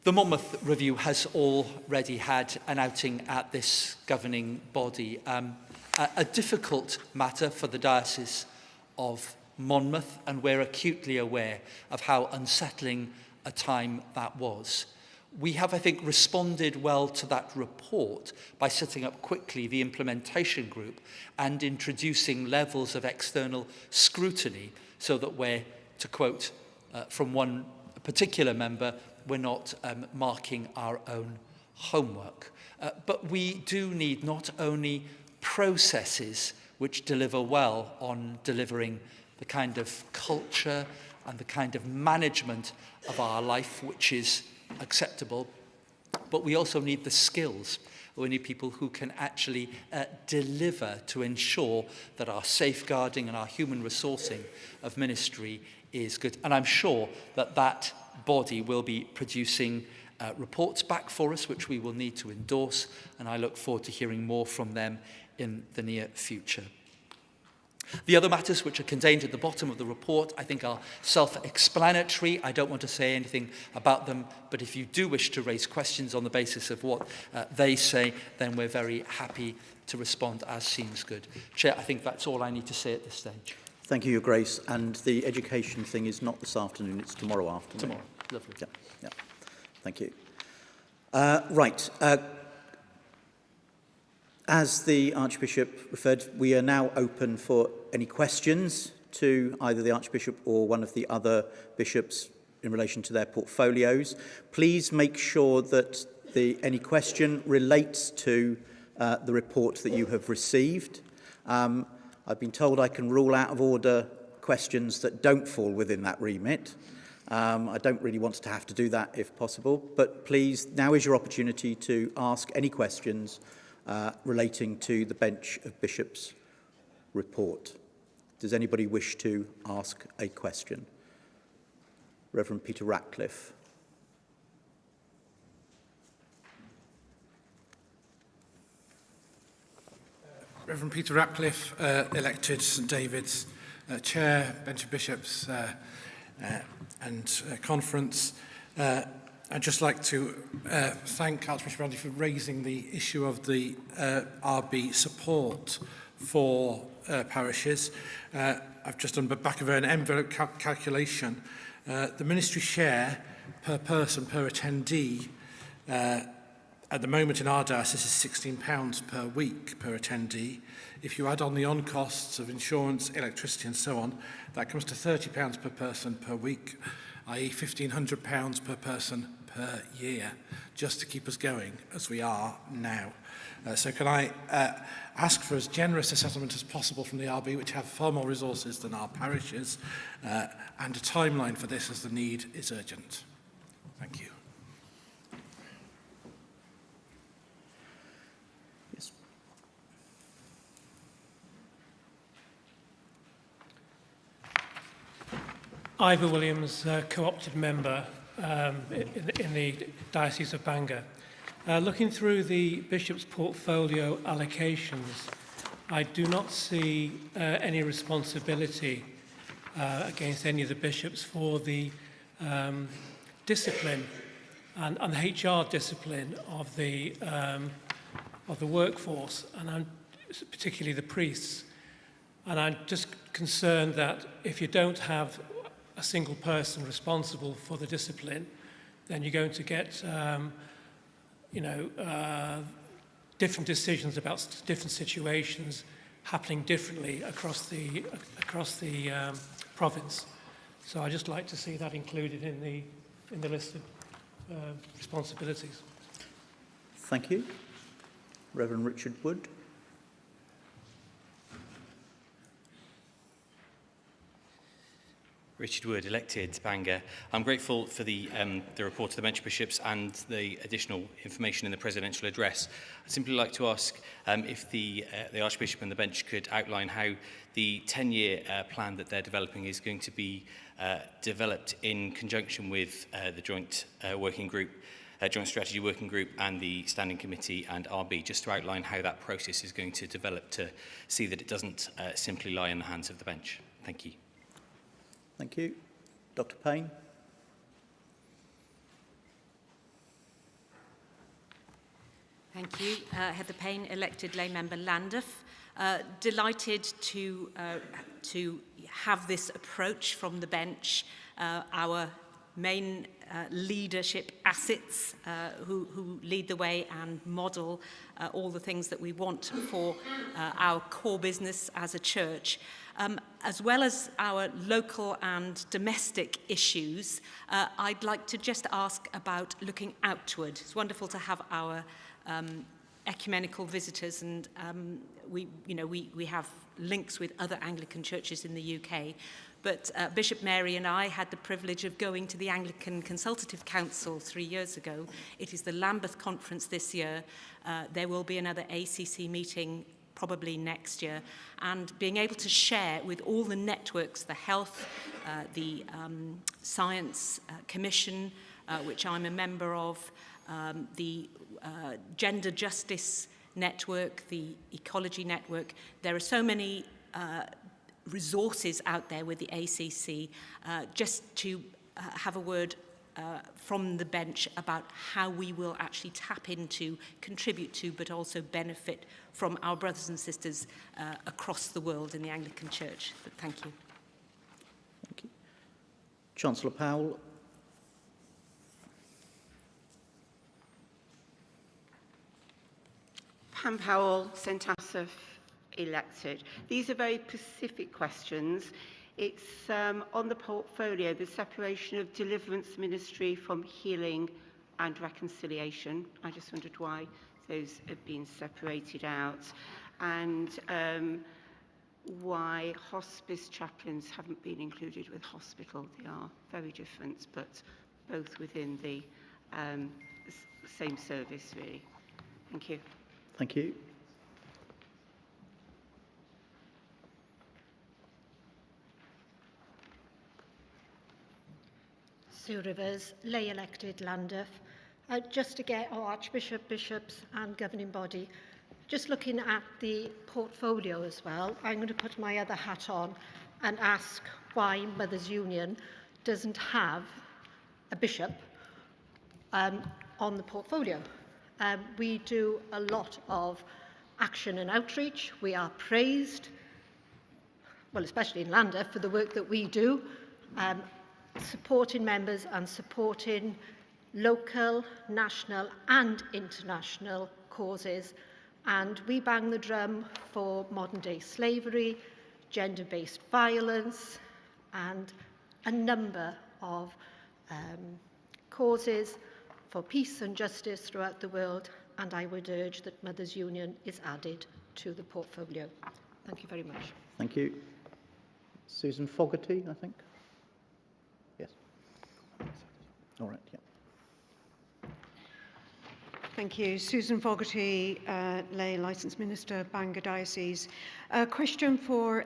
The Monmouth Review has already had an outing at this governing body. A difficult matter for the Diocese of Monmouth, and we're acutely aware of how unsettling a time that was. We have, I think, responded well to that report by setting up quickly the implementation group and introducing levels of external scrutiny, so that we're, to quote from one particular member, we're not marking our own homework. But we do need not only processes which deliver well on delivering the kind of culture and the kind of management of our life which is acceptable, but we also need the skills. We need people who can actually deliver to ensure that our safeguarding and our human resourcing of ministry is good. And I'm sure that that body will be producing reports back for us, which we will need to endorse, and I look forward to hearing more from them in the near future. The other matters which are contained at the bottom of the report, I think, are self-explanatory. I don't want to say anything about them, but if you do wish to raise questions on the basis of what they say, then we're very happy to respond as seems good. Chair, I think that's all I need to say at this stage. Thank you, Your Grace. And the education thing is not this afternoon, it's tomorrow afternoon. Tomorrow, lovely. Yeah. Thank you. Right. As the Archbishop referred, we are now open for any questions to either the Archbishop or one of the other bishops in relation to their portfolios. Please make sure that any question relates to the report that you have received. I've been told I can rule out of order questions that don't fall within that remit. I don't really want to have to do that if possible, but please, now is your opportunity to ask any questions relating to the Bench of Bishops report. Does anybody wish to ask a question? Reverend Peter Ratcliffe. Reverend Peter Ratcliffe, elected St David's Chair, Bench of Bishops and Conference. I'd just like to thank Archbishop Randy for raising the issue of the RB support for parishes. I've just done the back of an envelope calculation. The ministry share per person, per attendee, at the moment in our diocese is £16 per week per attendee. If you add on the on-costs of insurance, electricity and so on, that comes to £30 per person per week, i.e. £1,500 per person per year, just to keep us going as we are now. So can I ask for as generous a settlement as possible from the RB, which have far more resources than our parishes, and a timeline for this as the need is urgent. Thank you. Yes. Ivor Williams, co-opted member in the Diocese of Bangor. Looking through the Bishop's portfolio allocations, I do not see any responsibility against any of the bishops for the discipline and the HR discipline of the workforce, and I'm particularly the priests. And I'm just concerned that if you don't have a single person responsible for the discipline, then you're going to get different decisions about different situations happening differently across the province. So I'd just like to see that included in the list of responsibilities. Thank you. Reverend Richard Wood. Richard Wood, elected Bangor. I'm grateful for the report of the Bench of Bishops and the additional information in the presidential address. I'd simply like to ask if the Archbishop and the Bench could outline how the 10-year plan that they're developing is going to be developed in conjunction with the joint working group, Joint Strategy Working Group and the Standing Committee and RB, just to outline how that process is going to develop to see that it doesn't simply lie in the hands of the Bench. Thank you. Thank you. Dr. Payne. Thank you. Heather Payne, elected lay member Llandaff. Delighted to have this approach from the Bench, our main leadership assets who lead the way and model all the things that we want for our core business as a church. As well as our local and domestic issues, I'd like to just ask about looking outward. It's wonderful to have our ecumenical visitors, and we have links with other Anglican churches in the UK. But Bishop Mary and I had the privilege of going to the Anglican Consultative Council 3 years ago. It is the Lambeth Conference this year. There will be another ACC meeting probably next year, and being able to share with all the networks, the health, the Science Commission, which I'm a member of, the Gender Justice Network, the Ecology Network. There are so many resources out there with the ACC, just to have a word from the Bench about how we will actually tap into, contribute to, but also benefit from our brothers and sisters across the world in the Anglican Church. But thank you. Thank you. Chancellor Powell. Pam Powell, St Asaph, elected. These are very specific questions. It's on the portfolio, the separation of deliverance ministry from healing and reconciliation. I just wondered why those have been separated out. and why hospice chaplains haven't been included with hospital. They are very different, but both within the same service, really. Thank you. Thank you. Sue Rivers, lay elected Llandaff. Just to get our Archbishop, bishops and governing body, just looking at the portfolio as well, I'm going to put my other hat on and ask why Mothers Union doesn't have a bishop on the portfolio. We do a lot of action and outreach. We are praised, well, especially in Llandaff, for the work that we do, supporting members and supporting local, national and international causes. And we bang the drum for modern-day slavery, gender-based violence, and a number of causes for peace and justice throughout the world. And I would urge that Mothers Union is added to the portfolio. Thank you very much. Thank you. Susan Fogarty, I think. Yes. All right, yeah. Thank you. Susan Fogarty, lay licensed minister, Bangor Diocese. A question for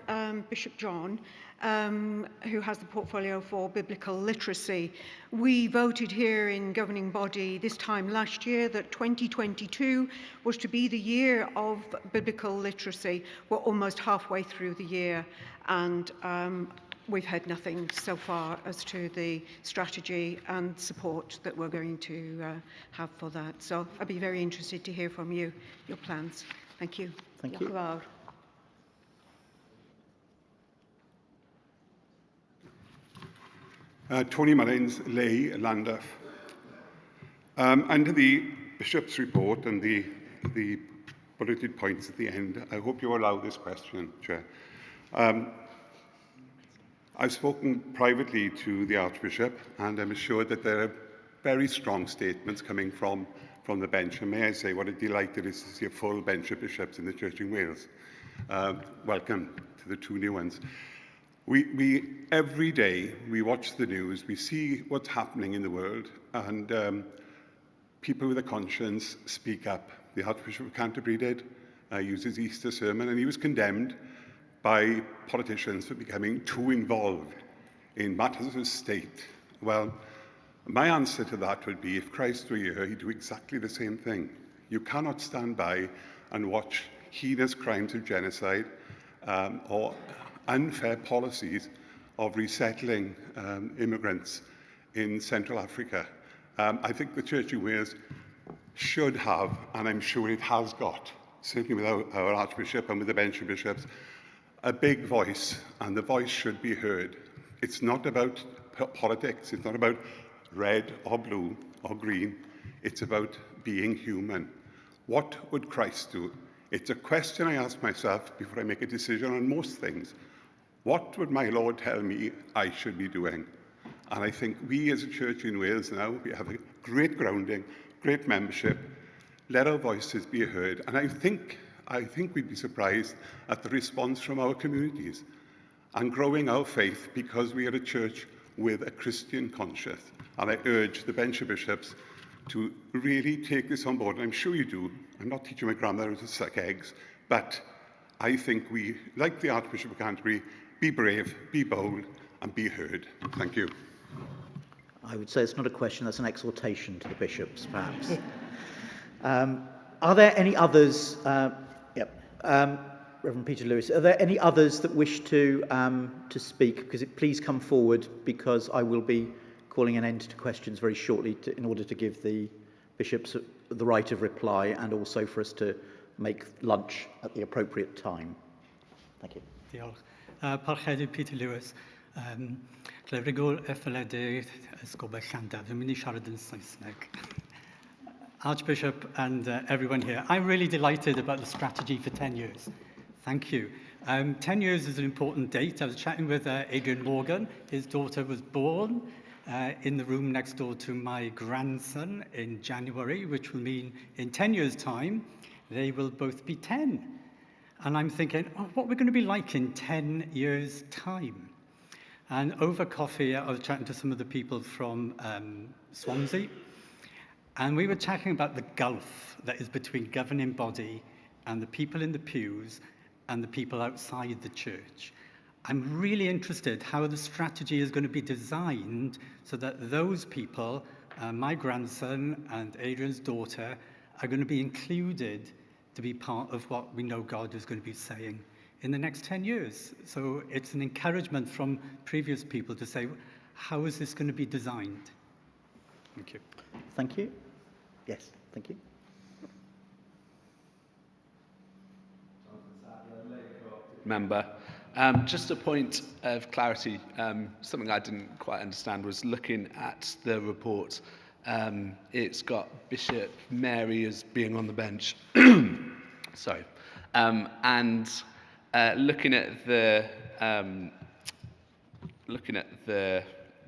Bishop John, who has the portfolio for biblical literacy. We voted here in governing body this time last year that 2022 was to be the year of biblical literacy. We're almost halfway through the year, and we've heard nothing so far as to the strategy and support that we're going to have for that. So I'd be very interested to hear from you, your plans. Thank you. Thank you. Tony Mullins, lay Llandaff. Under the Bishop's report and the bulleted points at the end, I hope you allow this question, Chair. I've spoken privately to the Archbishop, and I'm assured that there are very strong statements coming from the bench. And may I say what a delight it is to see a full bench of bishops in the Church in Wales. Welcome to the two new ones. We every day we watch the news, we see what's happening in the world, and people with a conscience speak up. The Archbishop of Canterbury did, used his Easter sermon, and he was condemned by politicians for becoming too involved in matters of state. Well, my answer to that would be, if Christ were here, he'd do exactly the same thing. You cannot stand by and watch heinous crimes of genocide or unfair policies of resettling immigrants in Central Africa. I think the Church in Wales should have, and I'm sure it has got, certainly with our Archbishop and with the bench of bishops, a big voice, and the voice should be heard. It's not about politics, it's not about red or blue or green, it's about being human. What would Christ do? It's a question I ask myself before I make a decision on most things. What would my Lord tell me I should be doing? And I think we as a church in Wales now, we have a great grounding, great membership. Let our voices be heard. And I think we'd be surprised at the response from our communities and growing our faith, because we are a church with a Christian conscience. And I urge the bench of bishops to really take this on board. And I'm sure you do. I'm not teaching my grandmother to suck eggs, but I think we, like the Archbishop of Canterbury, be brave, be bold, and be heard. Thank you. I would say it's not a question, that's an exhortation to the bishops, perhaps. Are there any others? Reverend Peter Lewis, are there any others that wish to speak? Because please come forward, because I will be calling an end to questions very shortly in order to give the bishops the right of reply, and also for us to make lunch at the appropriate time. Thank you. Diolch. Parchedydd Peter Lewis. Clefrigwr Etholedig Ysgol Llandaff. Dwi'n mynd I siarad yn Saesneg. Archbishop and everyone here, I'm really delighted about the strategy for 10 years. Thank you. 10 years is an important date. I was chatting with Adrian Morgan. His daughter was born in the room next door to my grandson in January, which will mean in 10 years' time, they will both be 10. And I'm thinking, oh, what we're going to be like in 10 years' time. And over coffee, I was chatting to some of the people from Swansea, and we were talking about the gulf that is between governing body and the people in the pews and the people outside the church. I'm really interested how the strategy is going to be designed so that those people, my grandson and Adrian's daughter, are going to be included to be part of what we know God is going to be saying in the next 10 years. So it's an encouragement from previous people to say, how is this going to be designed? Thank you. Thank you. Yes, thank you. Member. Just a point of clarity, something I didn't quite understand was looking at the report. It's got Bishop Mary as being on the bench. Sorry. And looking at the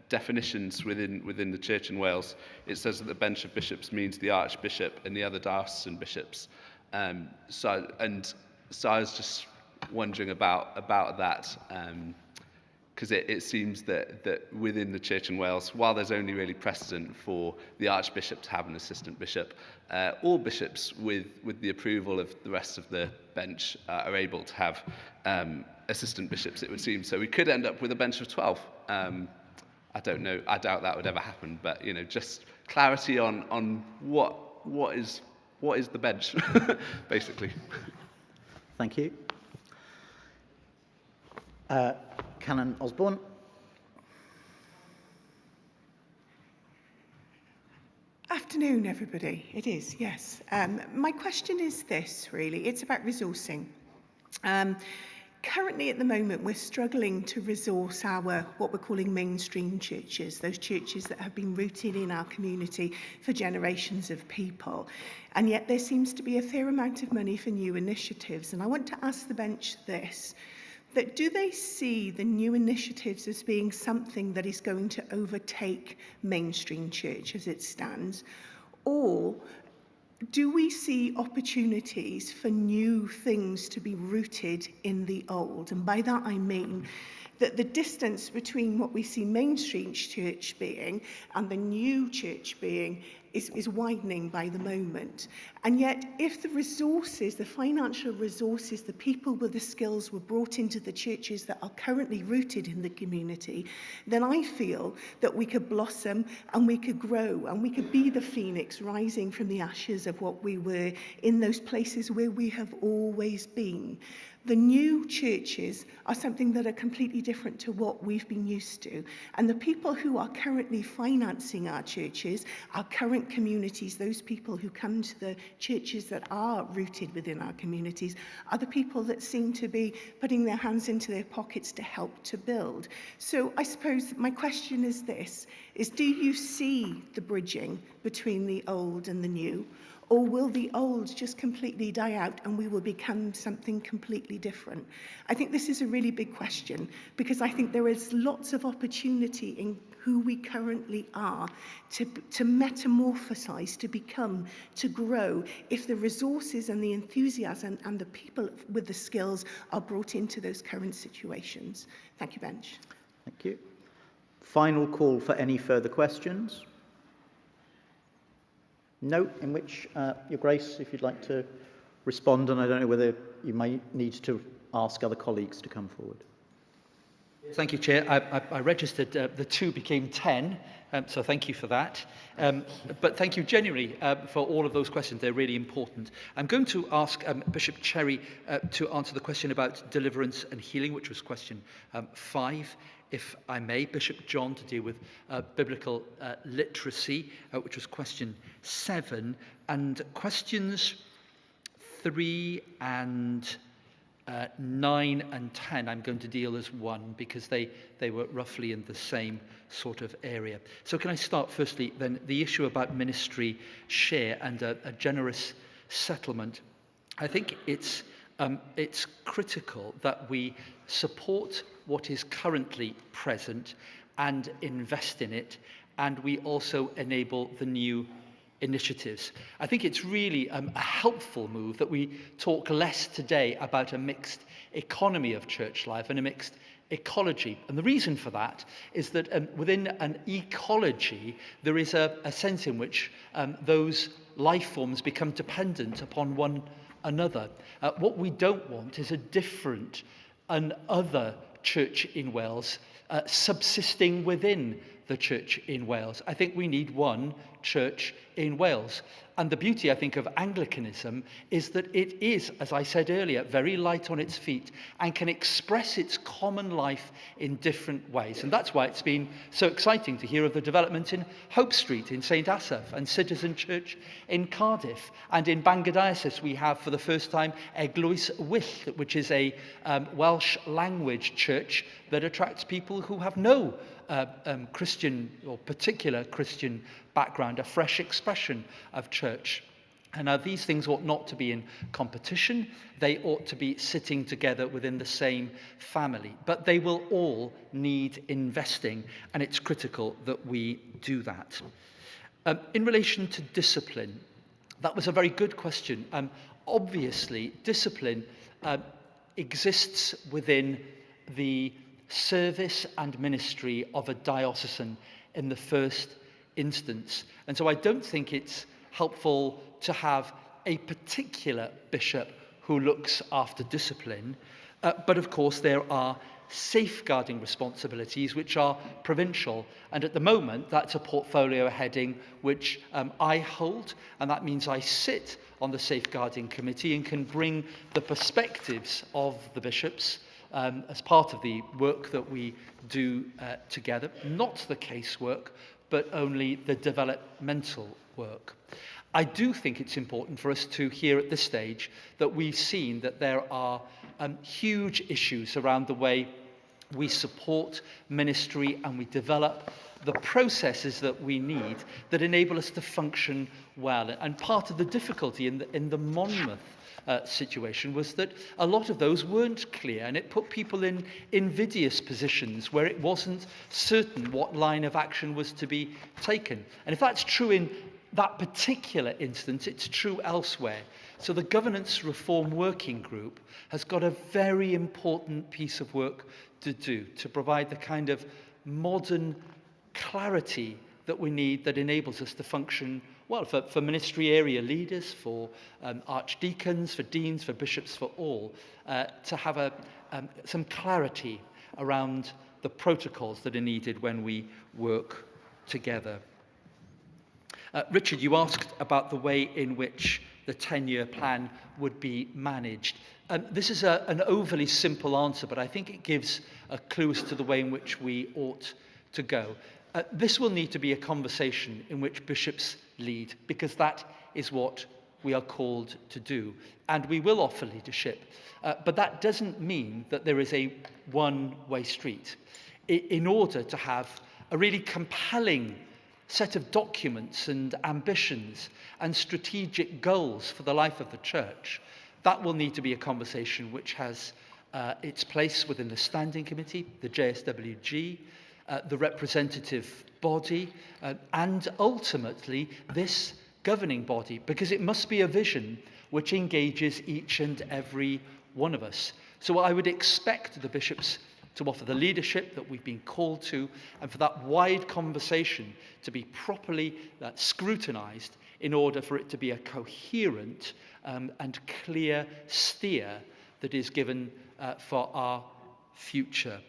definitions within the Church in Wales, it says that the bench of bishops means the Archbishop and the other diocesan bishops. So I was just wondering about that, because it seems that within the Church in Wales, while there's only really precedent for the Archbishop to have an assistant bishop, all bishops with the approval of the rest of the bench are able to have assistant bishops, it would seem. So we could end up with a bench of 12. I don't know, I doubt that would ever happen, but just clarity on what is the bench, basically. Thank you. Canon Osborne. Afternoon, everybody. It is, yes. My question is this, really. It's about resourcing. Currently, at the moment, we're struggling to resource our, what we're calling mainstream churches, those churches that have been rooted in our community for generations of people. And yet there seems to be a fair amount of money for new initiatives. And I want to ask the bench this, that do they see the new initiatives as being something that is going to overtake mainstream church as it stands? Or do we see opportunities for new things to be rooted in the old? And by that I mean that the distance between what we see mainstream church being and the new church being is widening by the moment. And yet, if the resources, the financial resources, the people with the skills were brought into the churches that are currently rooted in the community, then I feel that we could blossom and we could grow and we could be the phoenix rising from the ashes of what we were in those places where we have always been. The new churches are something that are completely different to what we've been used to. And the people who are currently financing our churches, our current communities, those people who come to the churches that are rooted within our communities, are the people that seem to be putting their hands into their pockets to help to build. So I suppose my question is this, is do you see the bridging between the old and the new? Or will the old just completely die out and we will become something completely different? I think this is a really big question because I think there is lots of opportunity in who we currently are to metamorphosize, to become, to grow, if the resources and the enthusiasm and the people with the skills are brought into those current situations. Thank you, Bench. Thank you. Final call for any further questions. No, in which, Your Grace, if you'd like to respond, and I don't know whether you may need to ask other colleagues to come forward. Thank you, Chair. I registered, the 2 became 10, so thank you for that. But thank you genuinely for all of those questions. They're really important. I'm going to ask Bishop Cherry to answer the question about deliverance and healing, which was question 5. If I may, Bishop John to deal with biblical literacy, which was question 7, and questions 3 and 9 and 10 I'm going to deal as one because they were roughly in the same sort of area. So can I start firstly then the issue about ministry share and a generous settlement? I think it's critical that we support what is currently present and invest in it, and we also enable the new initiatives. I think it's really a helpful move that we talk less today about a mixed economy of church life and a mixed ecology. And the reason for that is that within an ecology, there is a sense in which those life forms become dependent upon one another. What we don't want is a different and other church in Wales subsisting within the church in Wales. I think we need one church in Wales. And the beauty, I think, of Anglicanism is that it is, as I said earlier, very light on its feet and can express its common life in different ways. And that's why it's been so exciting to hear of the development in Hope Street in St Asaph and Citizen Church in Cardiff. And in Bangor Diocese, we have for the first time Eglwys Wyllt, which is a Welsh language church that attracts people who have no Christian or particular Christian background, a fresh expression of church. And now these things ought not to be in competition. They ought to be sitting together within the same family. But they will all need investing, and it's critical that we do that. In relation to discipline, that was a very good question. Obviously, discipline exists within the service and ministry of a diocesan in the first instance. And so I don't think it's helpful to have a particular bishop who looks after discipline. But of course, there are safeguarding responsibilities which are provincial. And at the moment, that's a portfolio heading which I hold. And that means I sit on the safeguarding committee and can bring the perspectives of the bishops as part of the work that we do together, not the casework, but only the developmental work. I do think it's important for us to hear at this stage that we've seen that there are huge issues around the way we support ministry and we develop the processes that we need that enable us to function well. And part of the difficulty in the Monmouth situation was that a lot of those weren't clear, and it put people in invidious positions where it wasn't certain what line of action was to be taken. And if that's true in that particular instance, it's true elsewhere. So the Governance Reform Working Group has got a very important piece of work to do to provide the kind of modern clarity that we need that enables us to function well for ministry area leaders, for archdeacons, for deans, for bishops, for all, to have some clarity around the protocols that are needed when we work together. Richard, you asked about the way in which the 10-year plan would be managed. This is an overly simple answer, but I think it gives a clue as to the way in which we ought to go. This will need to be a conversation in which bishops lead, because that is what we are called to do. And we will offer leadership, but that doesn't mean that there is a one-way street. In order to have a really compelling set of documents and ambitions and strategic goals for the life of the church, that will need to be a conversation which has its place within the Standing Committee, the JSWG, the representative body, and ultimately this governing body, because it must be a vision which engages each and every one of us. So I would expect the bishops to offer the leadership that we've been called to, and for that wide conversation to be properly scrutinised in order for it to be a coherent and clear steer that is given for our future.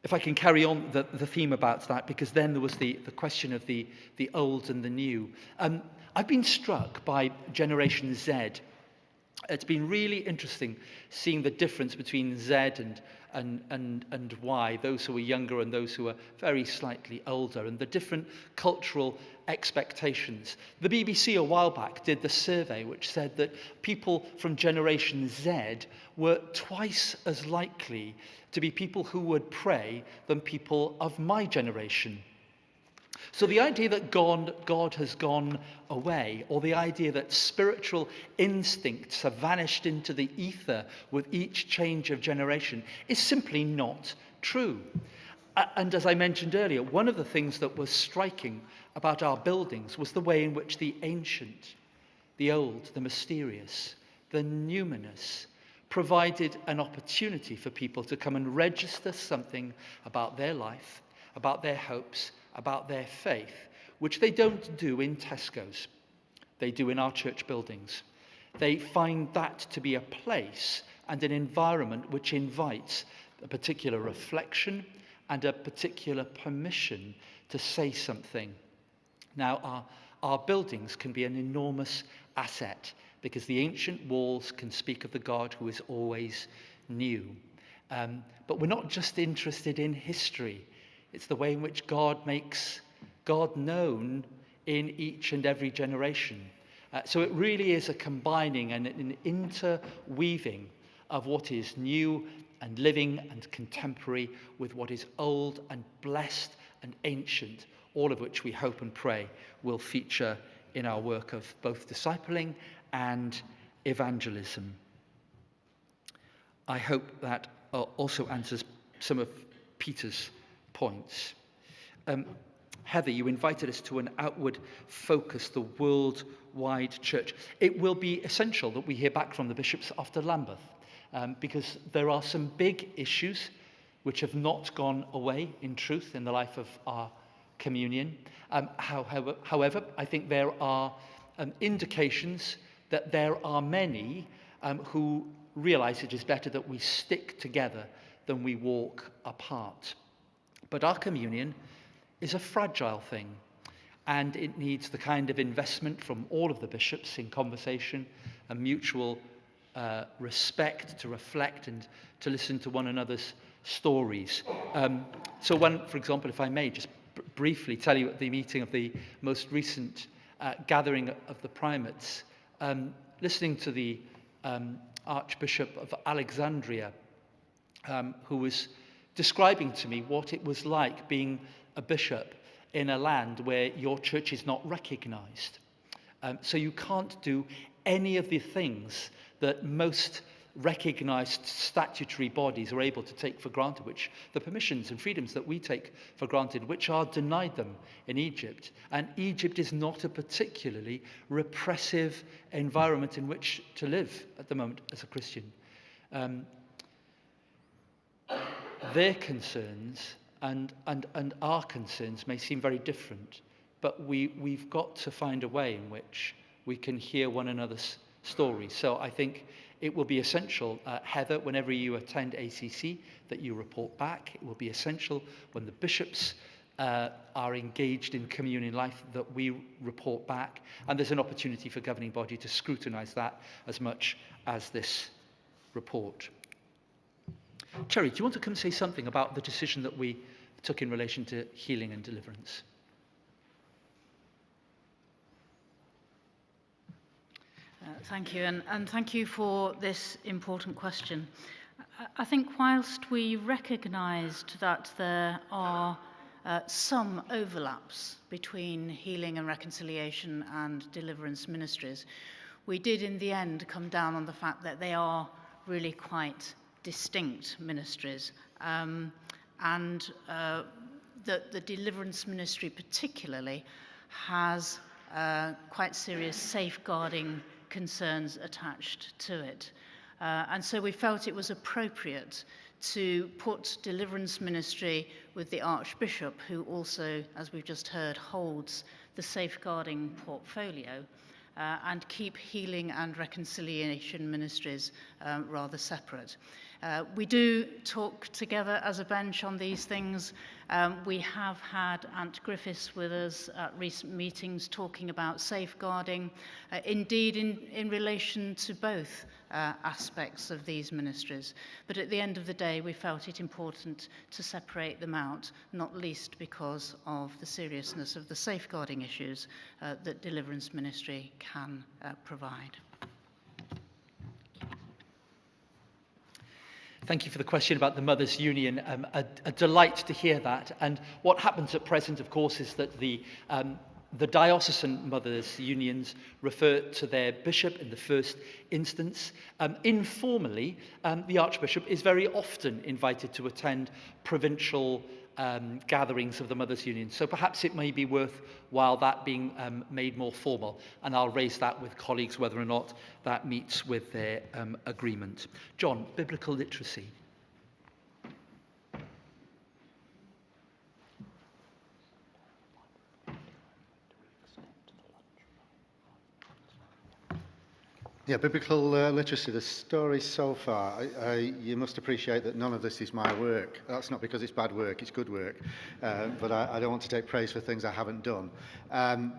If I can carry on the theme about that, because then there was the question of the old and the new. I've been struck by Generation Z. It's been really interesting seeing the difference between Z and Y, those who are younger and those who are very slightly older, and the different cultural expectations. The BBC a while back did the survey which said that people from Generation Z were twice as likely to be people who would pray than people of my generation. So the idea that God has gone away, or the idea that spiritual instincts have vanished into the ether with each change of generation, is simply not true. And as I mentioned earlier, one of the things that was striking about our buildings was the way in which the ancient, the old, the mysterious, the numinous provided an opportunity for people to come and register something about their life, about their hopes, about their faith, which they don't do in Tesco's. They do in our church buildings. They find that to be a place and an environment which invites a particular reflection and a particular permission to say something. Now, our buildings can be an enormous asset because the ancient walls can speak of the God who is always new. But we're not just interested in history. It's the way in which God makes God known in each and every generation. So it really is a combining and an interweaving of what is new and living and contemporary with what is old and blessed and ancient, all of which we hope and pray will feature in our work of both discipling and evangelism. I hope that also answers some of Peter's points. Heather, you invited us to an outward focus, the worldwide church. It will be essential that we hear back from the bishops after Lambeth, because there are some big issues which have not gone away in truth in the life of our communion. However, I think there are indications that there are many who realize it is better that we stick together than we walk apart. But our communion is a fragile thing, and it needs the kind of investment from all of the bishops in conversation and mutual respect to reflect and to listen to one another's stories. So one, for example, if I may just briefly tell you at the meeting of the most recent gathering of the primates, listening to the Archbishop of Alexandria, who was describing to me what it was like being a bishop in a land where your church is not recognized. So you can't do any of the things that most recognized statutory bodies are able to take for granted, which the permissions and freedoms that we take for granted, which are denied them in Egypt. And Egypt is not a particularly repressive environment in which to live at the moment as a Christian. Their concerns and our concerns may seem very different, but we've got to find a way in which we can hear one another's stories. So I think it will be essential, Heather, whenever you attend ACC, that you report back. It will be essential when the bishops are engaged in communion life that we report back. And there's an opportunity for governing body to scrutinise that as much as this report. Cherry, do you want to come say something about the decision that we took in relation to healing and deliverance? Thank you, and thank you for this important question. I think whilst we recognised that there are some overlaps between healing and reconciliation and deliverance ministries, we did in the end come down on the fact that they are really quite distinct ministries, and that the deliverance ministry particularly has quite serious safeguarding concerns attached to it. And so we felt it was appropriate to put deliverance ministry with the Archbishop, who also, as we've just heard, holds the safeguarding portfolio, and keep healing and reconciliation ministries rather separate. We do talk together as a bench on these things. We have had Ant Griffiths with us at recent meetings talking about safeguarding, indeed in relation to both aspects of these ministries. But at the end of the day, we felt it important to separate them out, not least because of the seriousness of the safeguarding issues that deliverance ministry can provide. Thank you for the question about the Mothers' Union. A delight to hear that. And what happens at present, of course, is that the diocesan mothers' unions refer to their bishop in the first instance. Informally, the Archbishop is very often invited to attend provincial gatherings of the Mothers' Union. So perhaps it may be worthwhile that being made more formal, and I'll raise that with colleagues whether or not that meets with their agreement. John, biblical literacy. Yeah, biblical literacy, the story so far, you must appreciate that none of this is my work. That's not because it's bad work, it's good work. But I don't want to take praise for things I haven't done.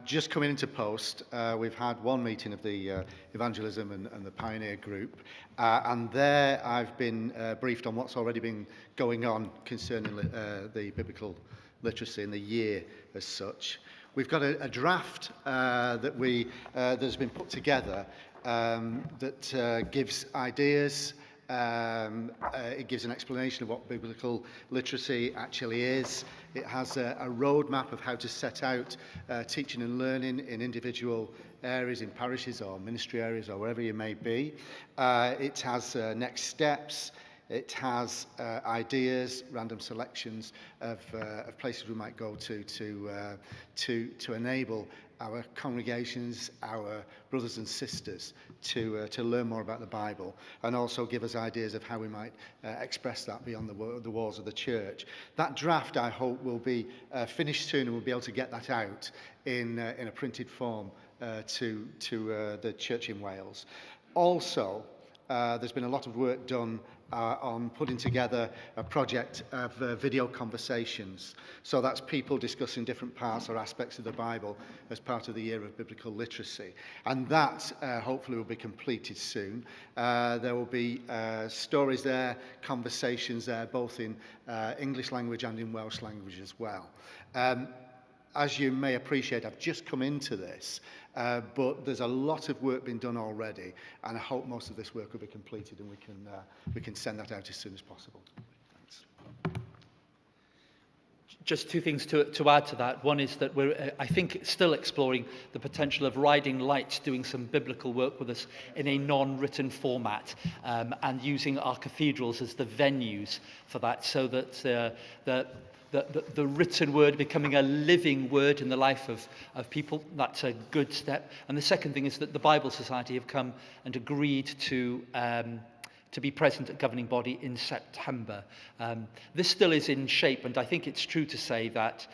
Just coming into post, we've had one meeting of the Evangelism and the Pioneer Group, and there I've been briefed on what's already been going on concerning the biblical literacy in the year as such. We've got a draft that's been put together that gives ideas, it gives an explanation of what biblical literacy actually is. It has a roadmap of how to set out teaching and learning in individual areas, in parishes or ministry areas or wherever you may be. It has next steps. It has ideas, random selections of places we might go to enable our congregations, our brothers and sisters to learn more about the Bible, and also give us ideas of how we might express that beyond the walls of the church. That draft, I hope, will be finished soon, and we'll be able to get that out in a printed form to the church in Wales. Also, there's been a lot of work done on putting together a project of video conversations. So that's people discussing different parts or aspects of the Bible as part of the Year of Biblical Literacy. And that hopefully will be completed soon. There will be stories there, conversations there, both in English language and in Welsh language as well. As you may appreciate, I've just come into this, but there's a lot of work being done already, and I hope most of this work will be completed and we can send that out as soon as possible. Thanks. Just two things to add to that. One is that we're, I think, still exploring the potential of Riding Lights doing some biblical work with us in a non-written format, and using our cathedrals as the venues for that, so that the written word becoming a living word in the life of people. That's a good step. And the second thing is that the Bible Society have come and agreed to be present at governing body in September. This still is in shape, and I think it's true to say that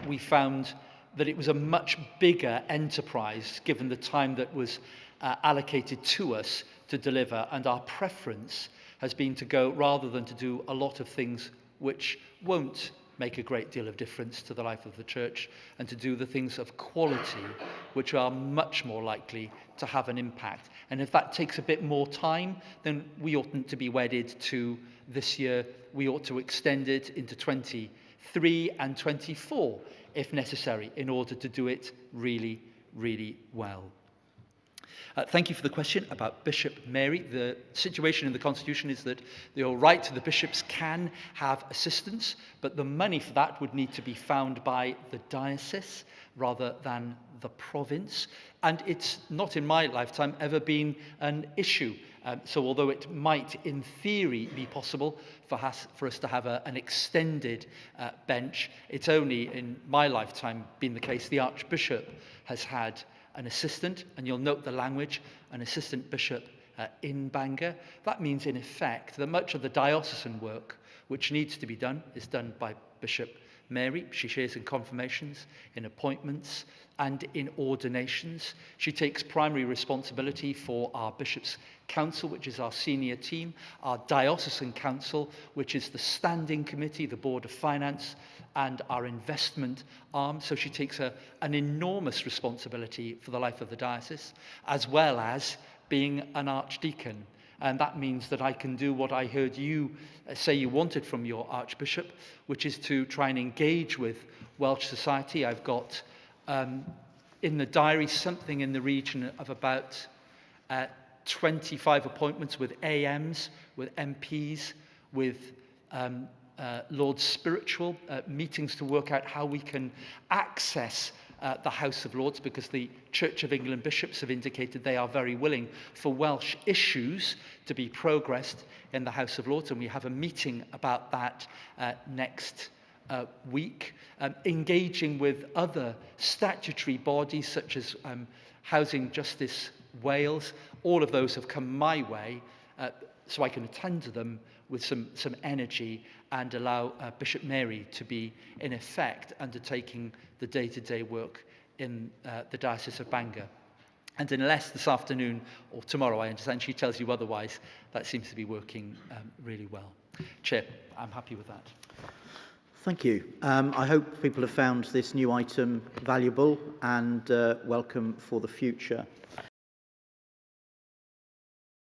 we found that it was a much bigger enterprise given the time that was allocated to us to deliver, and our preference has been to go, rather than to do a lot of things which won't make a great deal of difference to the life of the church, and to do the things of quality which are much more likely to have an impact. And if that takes a bit more time, then we oughtn't to be wedded to this year. We ought to extend it into 23 and 24 if necessary, in order to do it really, really well. Thank you for the question about Bishop Mary. The situation in the Constitution is that you're right, the bishops can have assistants, but the money for that would need to be found by the diocese rather than the province. And it's not in my lifetime ever been an issue. So although it might in theory be possible for us to have an extended bench, it's only in my lifetime been the case. The Archbishop has had an assistant, and you'll note the language, an assistant bishop in Bangor. That means, in effect, that much of the diocesan work which needs to be done is done by Bishop Mary. She shares in confirmations, in appointments, and in ordinations. She takes primary responsibility for our Bishops' Council, which is our senior team, our Diocesan Council, which is the standing committee, the Board of Finance, and our investment arm. So she takes an enormous responsibility for the life of the diocese, as well as being an archdeacon. And that means that I can do what I heard you say you wanted from your Archbishop, which is to try and engage with Welsh society. I've got in the diary something in the region of about 25 appointments with AMs, with MPs, with Lord Spiritual, meetings to work out how we can access the House of Lords, because the Church of England bishops have indicated they are very willing for Welsh issues to be progressed in the House of Lords, and we have a meeting about that next week, engaging with other statutory bodies such as Housing Justice Wales. All of those have come my way so I can attend to them with some energy and allow Bishop Mary to be, in effect, undertaking the day-to-day work in the Diocese of Bangor. And unless this afternoon or tomorrow, I understand she tells you otherwise, that seems to be working really well. Chair, I'm happy with that. Thank you. I hope people have found this new item valuable and welcome for the future.